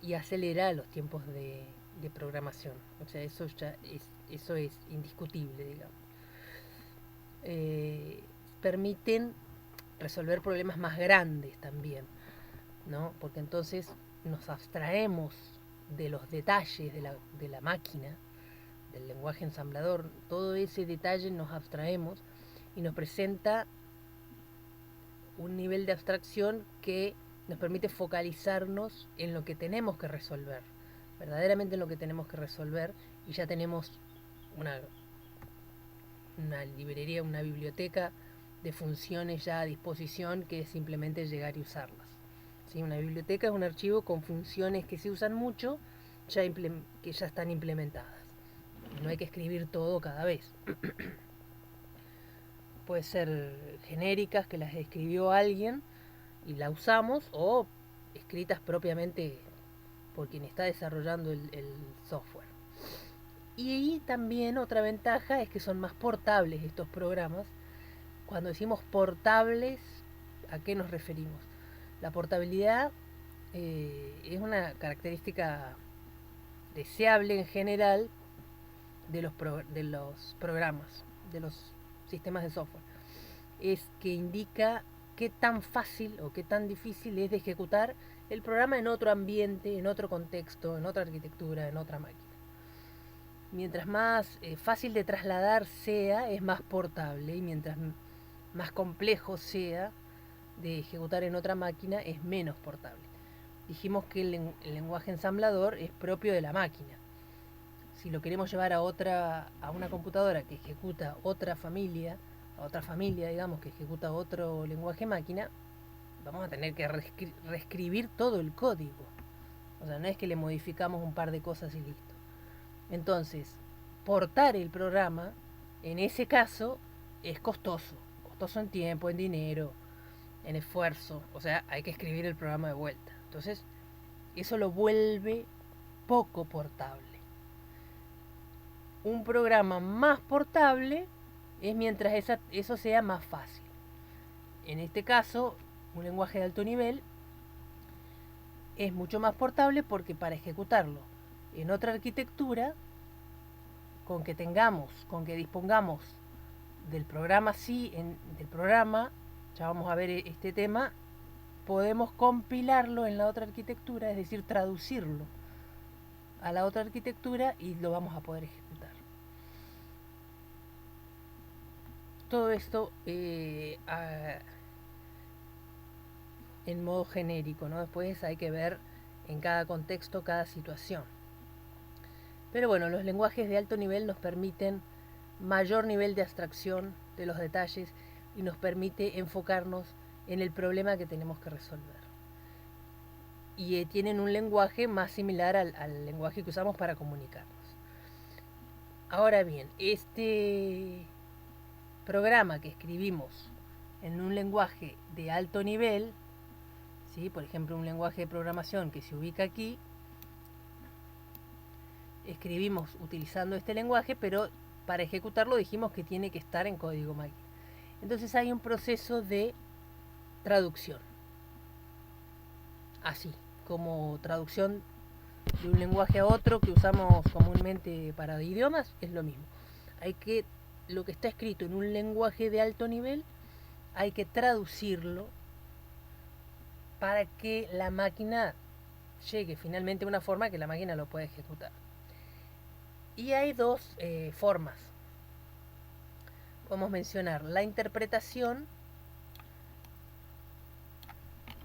Speaker 1: Y acelera los tiempos de programación. O sea, eso es indiscutible, digamos. Permiten resolver problemas más grandes también, ¿no? Porque entonces nos abstraemos de los detalles de la máquina, del lenguaje ensamblador, todo ese detalle nos abstraemos y nos presenta un nivel de abstracción que nos permite focalizarnos en lo que tenemos que resolver, verdaderamente en lo que tenemos que resolver, y ya tenemos una librería, una biblioteca de funciones ya a disposición, que es simplemente llegar y usarlas. ¿Sí? Una biblioteca es un archivo con funciones que se usan mucho, que ya están implementadas. No hay que escribir todo cada vez. Puede ser genéricas, que las escribió alguien y la usamos, o escritas propiamente por quien está desarrollando el software. Y también otra ventaja es que son más portables estos programas. Cuando decimos portables, ¿a qué nos referimos? La portabilidad es una característica deseable en general de los programas, de los sistemas de software. Es que indica qué tan fácil o qué tan difícil es de ejecutar el programa en otro ambiente, en otro contexto, en otra arquitectura, en otra máquina. Mientras más fácil de trasladar sea, es más portable, y mientras más complejo sea de ejecutar en otra máquina, es menos portable. Dijimos que el lenguaje ensamblador es propio de la máquina. Si lo queremos llevar a una computadora que ejecuta otra familia, digamos, que ejecuta otro lenguaje máquina, vamos a tener que reescribir todo el código. O sea, no es que le modificamos un par de cosas y listo. Entonces, portar el programa, en ese caso, es costoso. Costoso en tiempo, en dinero, en esfuerzo. O sea, hay que escribir el programa de vuelta. Entonces, eso lo vuelve poco portable. Un programa más portable es mientras eso sea más fácil. En este caso, un lenguaje de alto nivel es mucho más portable porque para ejecutarlo en otra arquitectura, con que dispongamos del programa ya vamos a ver este tema, podemos compilarlo en la otra arquitectura, es decir, traducirlo a la otra arquitectura, y lo vamos a poder ejecutar. Todo esto en modo genérico, ¿no? Después hay que ver en cada contexto, cada situación. Pero bueno, los lenguajes de alto nivel nos permiten mayor nivel de abstracción de los detalles y nos permite enfocarnos en el problema que tenemos que resolver. Y tienen un lenguaje más similar al lenguaje que usamos para comunicarnos. Ahora bien, este programa que escribimos en un lenguaje de alto nivel, ¿sí? Por ejemplo, un lenguaje de programación que se ubica aquí, escribimos utilizando este lenguaje, pero para ejecutarlo dijimos que tiene que estar en código máquina. Entonces hay un proceso de traducción. Así, como traducción de un lenguaje a otro que usamos comúnmente para idiomas, es lo mismo. Lo que está escrito en un lenguaje de alto nivel, hay que traducirlo para que la máquina llegue finalmente a una forma que la máquina lo pueda ejecutar. Y hay dos formas. Podemos mencionar la interpretación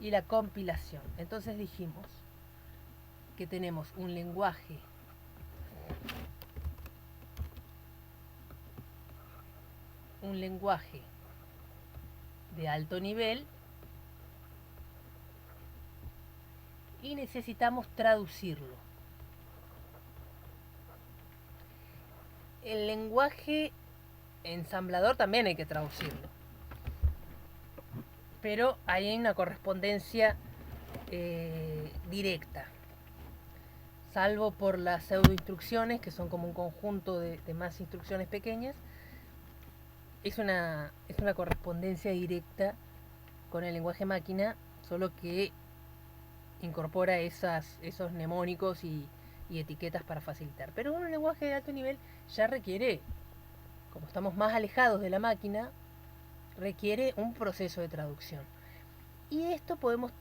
Speaker 1: y la compilación. Entonces dijimos que tenemos un lenguaje de alto nivel y necesitamos traducirlo. El lenguaje ensamblador también hay que traducirlo, pero hay una correspondencia directa, salvo por las pseudoinstrucciones, que son como un conjunto de más instrucciones pequeñas. Es una correspondencia directa con el lenguaje máquina, solo que incorpora esos mnemónicos y etiquetas para facilitar. Pero un lenguaje de alto nivel ya requiere, como estamos más alejados de la máquina, requiere un proceso de traducción. Y esto podemos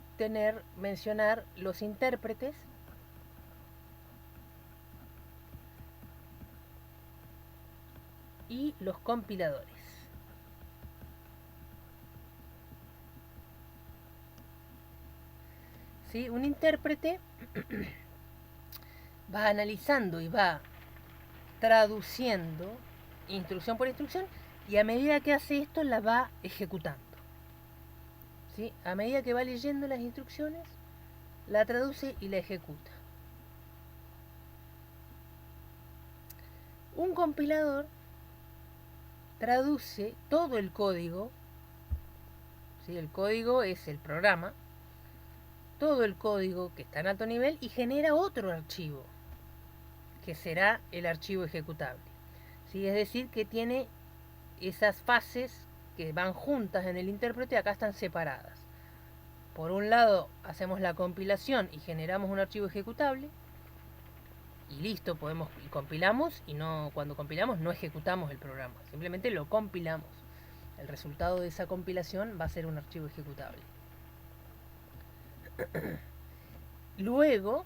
Speaker 1: mencionar los intérpretes y los compiladores. ¿Sí? Un intérprete va analizando y va traduciendo instrucción por instrucción, y a medida que hace esto la va ejecutando. ¿Sí? A medida que va leyendo las instrucciones, la traduce y la ejecuta. Un compilador traduce todo el código, ¿sí? El código es el programa, todo el código que está en alto nivel, y genera otro archivo, que será el archivo ejecutable. ¿Sí? Es decir, que tiene esas fases que van juntas en el intérprete, acá están separadas. Por un lado hacemos la compilación y generamos un archivo ejecutable, y listo, compilamos, y cuando compilamos no ejecutamos el programa, simplemente lo compilamos. El resultado de esa compilación va a ser un archivo ejecutable. Luego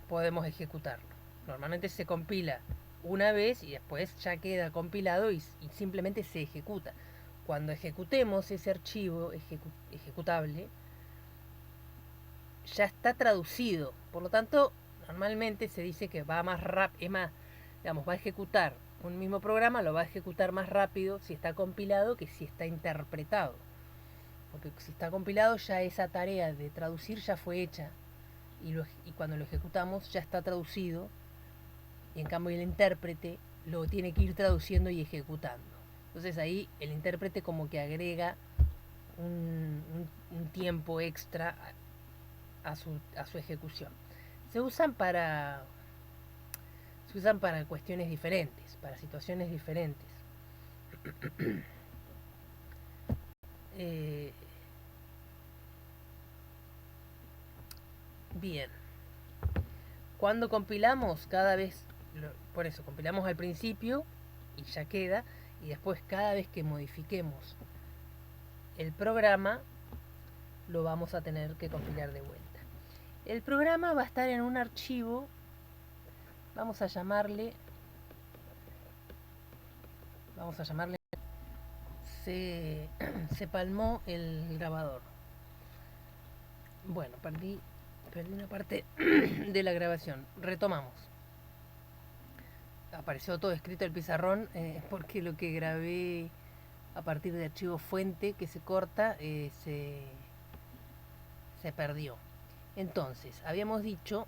Speaker 1: podemos ejecutarlo. Normalmente se compila una vez y después ya queda compilado y simplemente se ejecuta. Cuando ejecutemos ese archivo ejecutable, ya está traducido. Por lo tanto, normalmente se dice que va más rápido, va a ejecutar un mismo programa, lo va a ejecutar más rápido si está compilado que si está interpretado. Porque si está compilado, ya esa tarea de traducir ya fue hecha, y cuando lo ejecutamos ya está traducido, y en cambio el intérprete lo tiene que ir traduciendo y ejecutando. Entonces ahí el intérprete como que agrega un tiempo extra a su ejecución. Se usan para cuestiones diferentes, para situaciones diferentes. Bien. Cuando compilamos, por eso compilamos al principio y ya queda, y después cada vez que modifiquemos el programa, lo vamos a tener que compilar de vuelta. El programa va a estar en un archivo, vamos a llamarle, se palmó el grabador. Bueno, perdí una parte de la grabación. Retomamos. Apareció todo escrito en el pizarrón, porque lo que grabé a partir de archivo fuente que se corta se perdió. Entonces, habíamos dicho,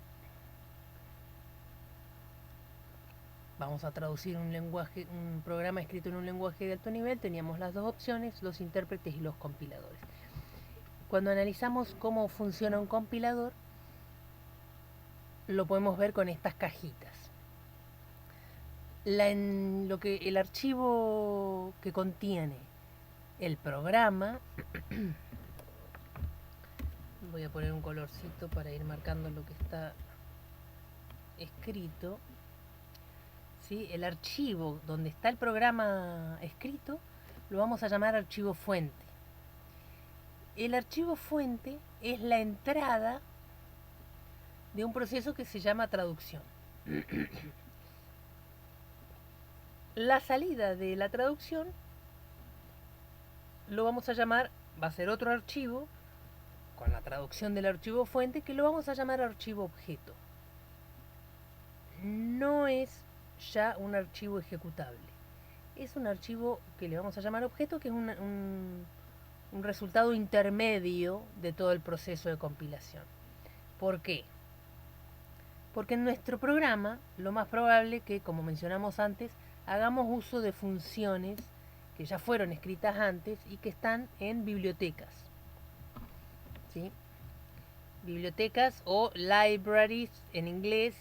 Speaker 1: vamos a traducir un programa escrito en un lenguaje de alto nivel. Teníamos las dos opciones, los intérpretes y los compiladores. Cuando analizamos cómo funciona un compilador, lo podemos ver con estas cajitas. El archivo que contiene el programa, voy a poner un colorcito para ir marcando lo que está escrito. ¿Sí? El archivo donde está el programa escrito lo vamos a llamar archivo fuente. El archivo fuente es la entrada de un proceso que se llama traducción. La salida de la traducción lo vamos a llamar, va a ser otro archivo con la traducción del archivo fuente, que lo vamos a llamar archivo objeto. No es ya un archivo ejecutable, es un archivo que le vamos a llamar objeto, que es un resultado intermedio de todo el proceso de compilación. ¿Por qué? Porque en nuestro programa lo más probable que, como mencionamos antes, hagamos uso de funciones que ya fueron escritas antes y que están en bibliotecas. ¿Sí? Bibliotecas o libraries en inglés,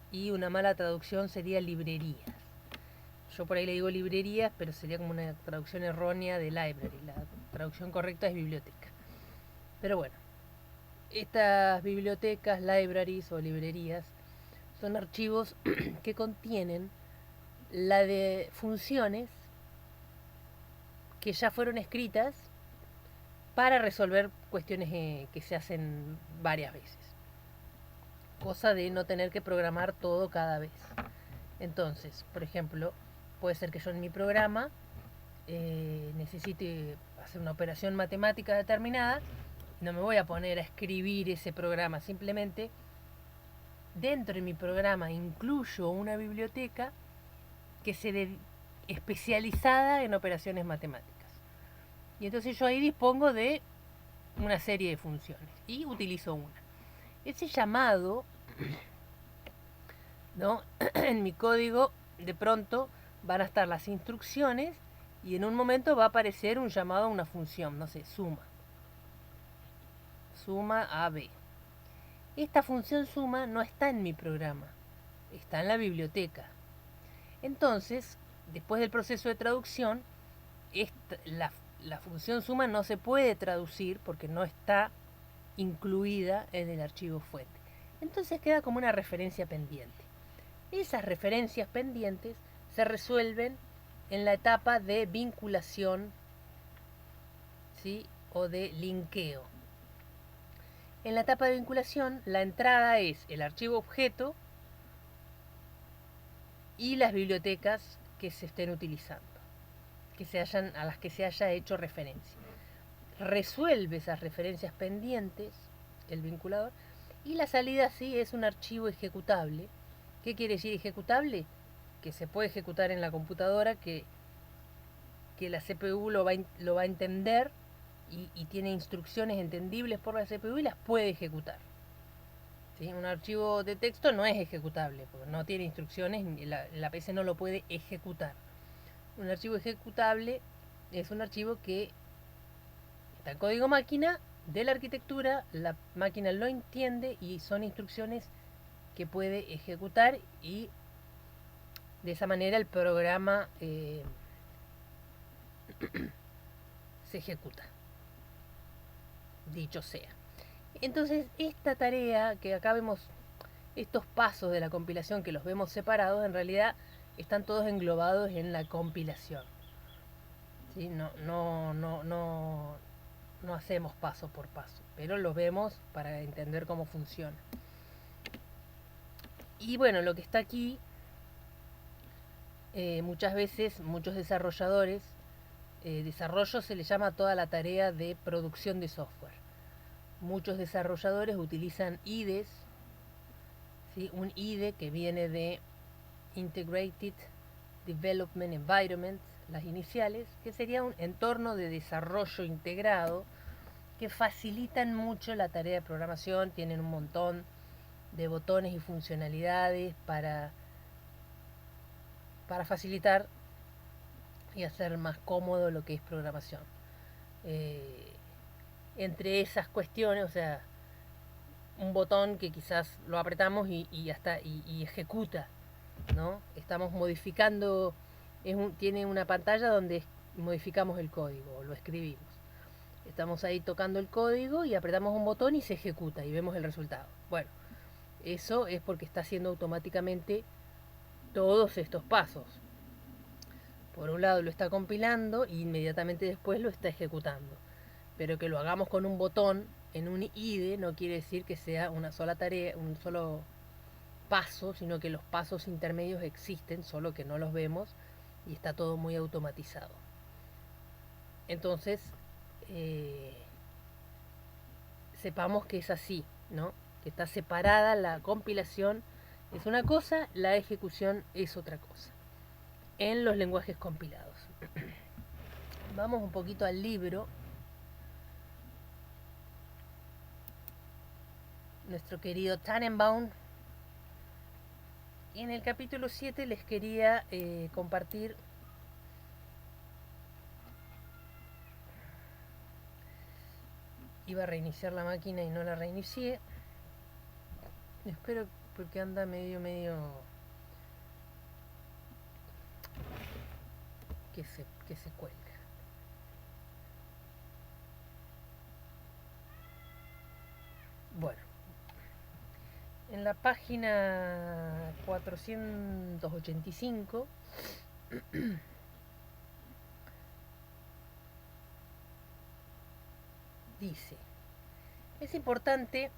Speaker 1: y una mala traducción sería librerías. Yo por ahí le digo librerías, pero sería como una traducción errónea de library. La traducción correcta es biblioteca. Pero bueno, estas bibliotecas, libraries o librerías son archivos que contienen la de funciones que ya fueron escritas para resolver cuestiones que se hacen varias veces. Cosa de no tener que programar todo cada vez. Entonces, por ejemplo, puede ser que yo en mi programa necesite hacer una operación matemática determinada. No me voy a poner a escribir ese programa, simplemente dentro de mi programa incluyo una biblioteca que especializada en operaciones matemáticas. Y entonces yo ahí dispongo de una serie de funciones y utilizo una. Ese llamado, ¿no? En mi código de pronto van a estar las instrucciones y en un momento va a aparecer un llamado a una función, no sé, suma. Suma AB. Esta función suma no está en mi programa, está en la biblioteca. Entonces, después del proceso de traducción, la función suma no se puede traducir porque no está incluida en el archivo fuente. Entonces queda como una referencia pendiente. Esas referencias pendientes se resuelven en la etapa de vinculación, ¿sí? O de linkeo. En la etapa de vinculación, la entrada es el archivo objeto y las bibliotecas que se estén utilizando, a las que se haya hecho referencia. Resuelve esas referencias pendientes, el vinculador, y la salida sí es un archivo ejecutable. ¿Qué quiere decir ejecutable? Que se puede ejecutar en la computadora, que la CPU lo va a entender y tiene instrucciones entendibles por la CPU y las puede ejecutar. ¿Sí? Un archivo de texto no es ejecutable, porque no tiene instrucciones, la PC no lo puede ejecutar. Un archivo ejecutable es un archivo que está en código máquina de la arquitectura, la máquina lo entiende y son instrucciones que puede ejecutar y de esa manera el programa se ejecuta. Dicho sea. Entonces, esta tarea que acá vemos, estos pasos de la compilación que los vemos separados, en realidad están todos englobados en la compilación. ¿Sí? No hacemos paso por paso, pero los vemos para entender cómo funciona. Y bueno, lo que está aquí, muchas veces, muchos desarrolladores, desarrollo se le llama toda la tarea de producción de software. Muchos desarrolladores utilizan IDEs, ¿sí? Un IDE que viene de Integrated Development Environment, las iniciales, que sería un entorno de desarrollo integrado que facilitan mucho la tarea de programación, tienen un montón de botones y funcionalidades para facilitar y hacer más cómodo lo que es programación. Entre esas cuestiones, o sea, un botón que quizás lo apretamos y ejecuta, ¿no? Estamos modificando, tiene una pantalla donde modificamos el código, lo escribimos. Estamos ahí tocando el código y apretamos un botón y se ejecuta y vemos el resultado. Bueno, eso es porque está haciendo automáticamente todos estos pasos. Por un lado lo está compilando e inmediatamente después lo está ejecutando. Pero que lo hagamos con un botón en un IDE no quiere decir que sea una sola tarea, un solo paso, sino que los pasos intermedios existen, solo que no los vemos y está todo muy automatizado. Entonces, sepamos que es así, ¿no? Que está separada la compilación, es una cosa, la ejecución es otra cosa, en los lenguajes compilados. Vamos un poquito al libro. Nuestro querido Tannenbaum. Y en el capítulo 7 les quería compartir iba a reiniciar la máquina y no la reinicié. Espero porque anda medio que se cuelga. Bueno, en la página 485 dice, es importante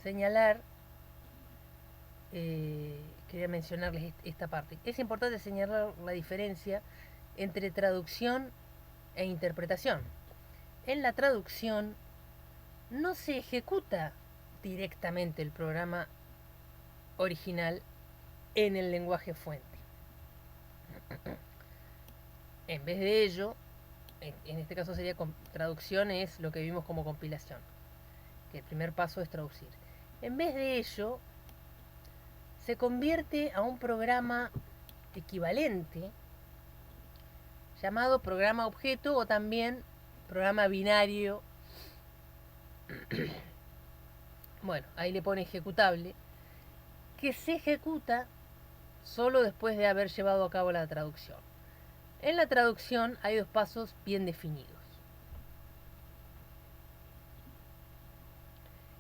Speaker 1: señalar, quería mencionarles esta parte, es importante señalar la diferencia entre traducción e interpretación. En la traducción no se ejecuta directamente el programa original en el lenguaje fuente. En vez de ello, en este caso sería traducción, es lo que vimos como compilación, que el primer paso es traducir. En vez de ello, se convierte a un programa equivalente llamado programa objeto o también programa binario. Bueno, ahí le pone ejecutable, que se ejecuta solo después de haber llevado a cabo la traducción. En la traducción hay dos pasos bien definidos.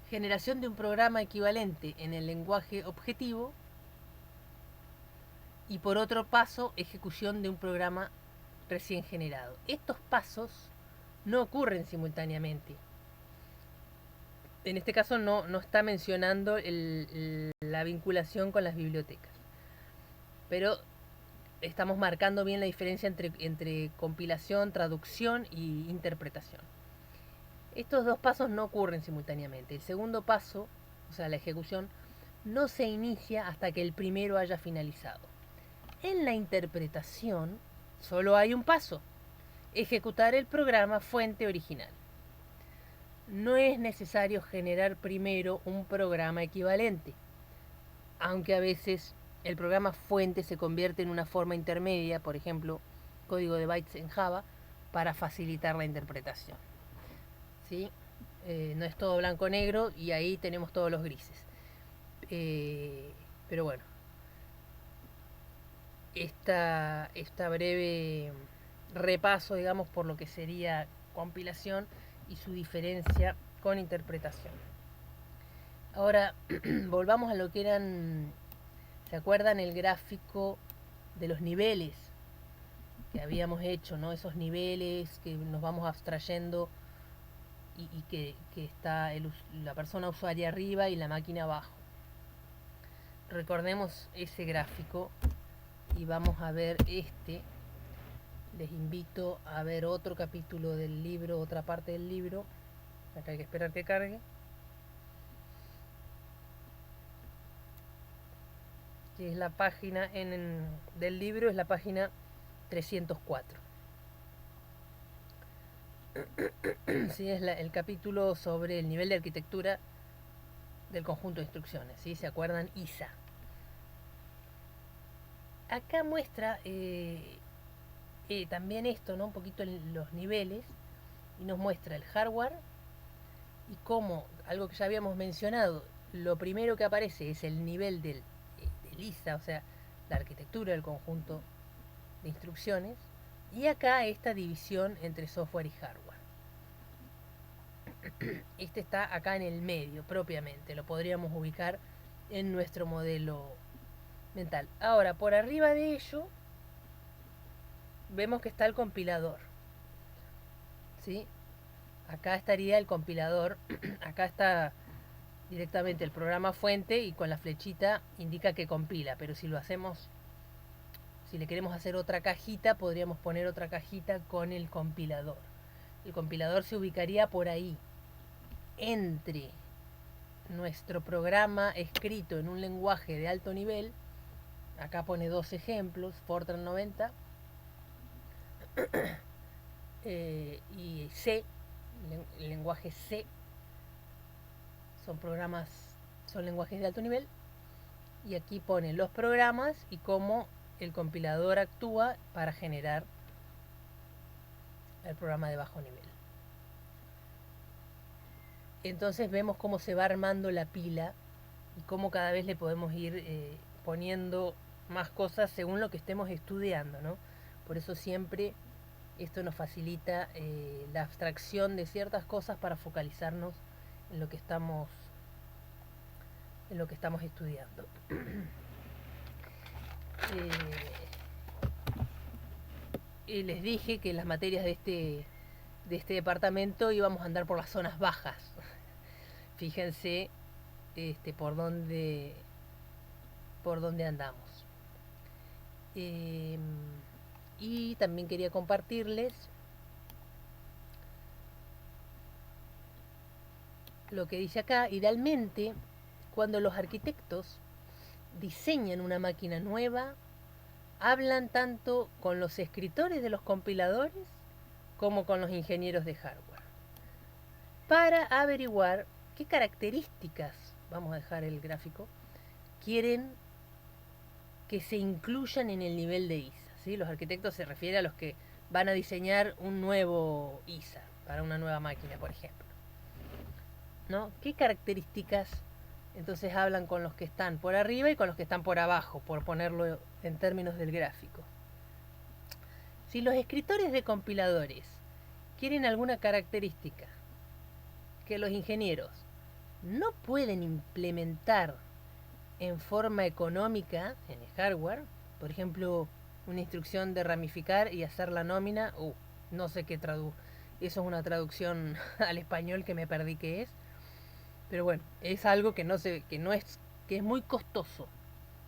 Speaker 1: Generación de un programa equivalente en el lenguaje objetivo y por otro paso, ejecución de un programa recién generado. Estos pasos no ocurren simultáneamente. En este caso no está mencionando la vinculación con las bibliotecas. Pero estamos marcando bien la diferencia entre compilación, traducción y interpretación. Estos dos pasos no ocurren simultáneamente. El segundo paso, o sea, la ejecución, no se inicia hasta que el primero haya finalizado. En la interpretación solo hay un paso: ejecutar el programa fuente original. No es necesario generar primero un programa equivalente, aunque a veces el programa fuente se convierte en una forma intermedia, por ejemplo, código de bytes en Java, para facilitar la interpretación. ¿Sí? No es todo blanco-negro y ahí tenemos todos los grises. Pero bueno, esta breve repaso, digamos, por lo que sería compilación y su diferencia con interpretación. Ahora, volvamos a lo que eran, ¿se acuerdan el gráfico de los niveles que habíamos hecho, ¿no? Esos niveles que nos vamos abstrayendo y que está la persona usuaria arriba y la máquina abajo. Recordemos ese gráfico y vamos a ver este. Les invito a ver otro capítulo del libro, otra parte del libro. Acá hay que esperar que cargue. Que es la página del libro, es la página 304. Sí, es el capítulo sobre el nivel de arquitectura del conjunto de instrucciones. ¿Sí? ¿Se acuerdan? ISA. Acá muestra también esto, ¿no? Un poquito los niveles, y nos muestra el hardware y cómo, algo que ya habíamos mencionado, lo primero que aparece es el nivel del ISA, o sea, la arquitectura del conjunto de instrucciones, y acá esta división entre software y hardware. Este está acá en el medio propiamente, lo podríamos ubicar en nuestro modelo mental. Ahora, por arriba de ello vemos que está el compilador, ¿sí? Acá estaría el compilador, acá está directamente el programa fuente y con la flechita indica que compila, pero si lo hacemos, si le queremos hacer otra cajita, podríamos poner otra cajita con el compilador. El compilador se ubicaría por ahí, entre nuestro programa escrito en un lenguaje de alto nivel. Acá pone dos ejemplos, Fortran 90 y C, el lenguaje C. Son lenguajes de alto nivel, y aquí pone los programas y cómo el compilador actúa para generar el programa de bajo nivel. Entonces vemos cómo se va armando la pila y cómo cada vez le podemos ir poniendo más cosas según lo que estemos estudiando, ¿no? Por eso siempre esto nos facilita la abstracción de ciertas cosas para focalizarnos en lo que estamos estudiando. Y les dije que las materias de de este departamento íbamos a andar por las zonas bajas. Fíjense por dónde andamos. Y también quería compartirles lo que dice acá. Idealmente, cuando los arquitectos diseñan una máquina nueva, hablan tanto con los escritores de los compiladores como con los ingenieros de hardware para averiguar qué características, vamos a dejar el gráfico, quieren que se incluyan en el nivel de ISA. ¿Sí? Los arquitectos se refieren a los que van a diseñar un nuevo ISA para una nueva máquina, por ejemplo, ¿no? ¿Qué características entonces hablan con los que están por arriba y con los que están por abajo, por ponerlo en términos del gráfico? Si los escritores de compiladores quieren alguna característica que los ingenieros no pueden implementar en forma económica en el hardware, por ejemplo, una instrucción de ramificar y hacer la nómina, no sé qué eso es una traducción al español que me perdí qué es, pero bueno, es algo que que es muy costoso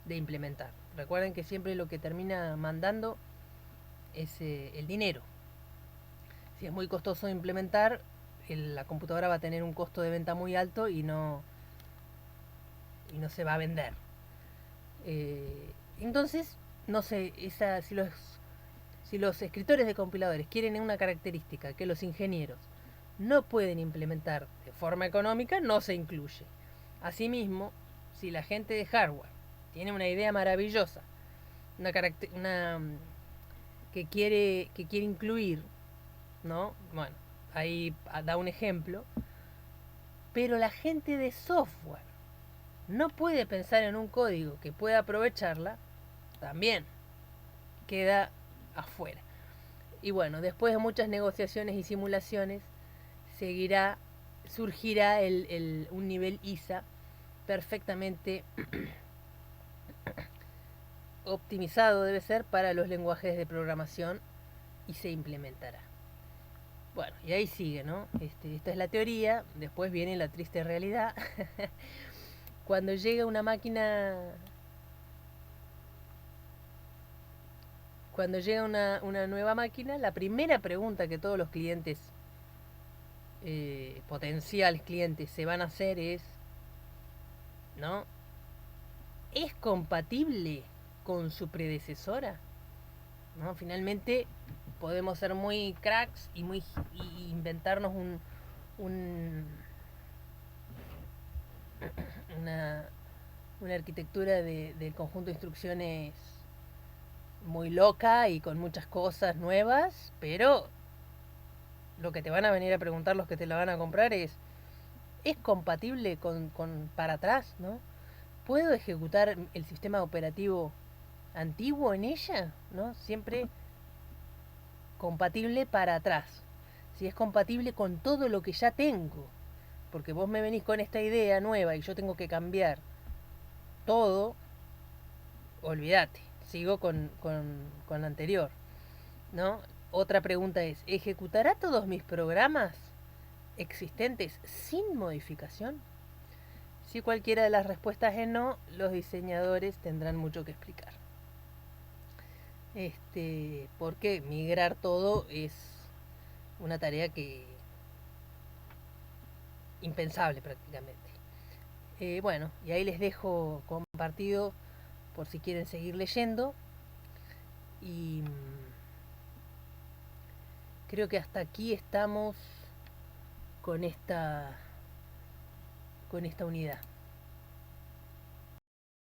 Speaker 1: de implementar. Recuerden que siempre lo que termina mandando es el dinero. Si es muy costoso de implementar, la computadora va a tener un costo de venta muy alto y no se va a vender. Entonces, no sé, si los escritores de compiladores quieren una característica que los ingenieros no pueden implementar de forma económica, no se incluye. Asimismo, si la gente de hardware tiene una idea maravillosa, que quiere incluir, ¿no? Bueno, ahí da un ejemplo, pero la gente de software no puede pensar en un código que pueda aprovecharla, también queda afuera. Y bueno, después de muchas negociaciones y simulaciones, surgirá un nivel ISA perfectamente optimizado, debe ser, para los lenguajes de programación y se implementará. Bueno, y ahí sigue, ¿no? Esta es la teoría, después viene la triste realidad. Cuando llega una nueva máquina, la primera pregunta que todos los clientes, potenciales clientes, se van a hacer es, ¿no? ¿Es compatible con su predecesora? ¿No? Finalmente podemos ser muy cracks y inventarnos una arquitectura del conjunto de instrucciones muy loca y con muchas cosas nuevas, pero lo que te van a venir a preguntar los que te la van a comprar ¿es compatible con para atrás, ¿no? ¿Puedo ejecutar el sistema operativo antiguo en ella? ¿No? Siempre compatible para atrás. Si es compatible con todo lo que ya tengo. Porque vos me venís con esta idea nueva y yo tengo que cambiar todo, olvídate, sigo con la anterior, ¿no? Otra pregunta es, ¿ejecutará todos mis programas existentes sin modificación? Si cualquiera de las respuestas es no, los diseñadores tendrán mucho que explicar. Porque migrar todo es una tarea impensable prácticamente. Bueno, y ahí les dejo compartido por si quieren seguir leyendo. Y creo que hasta aquí estamos con esta unidad.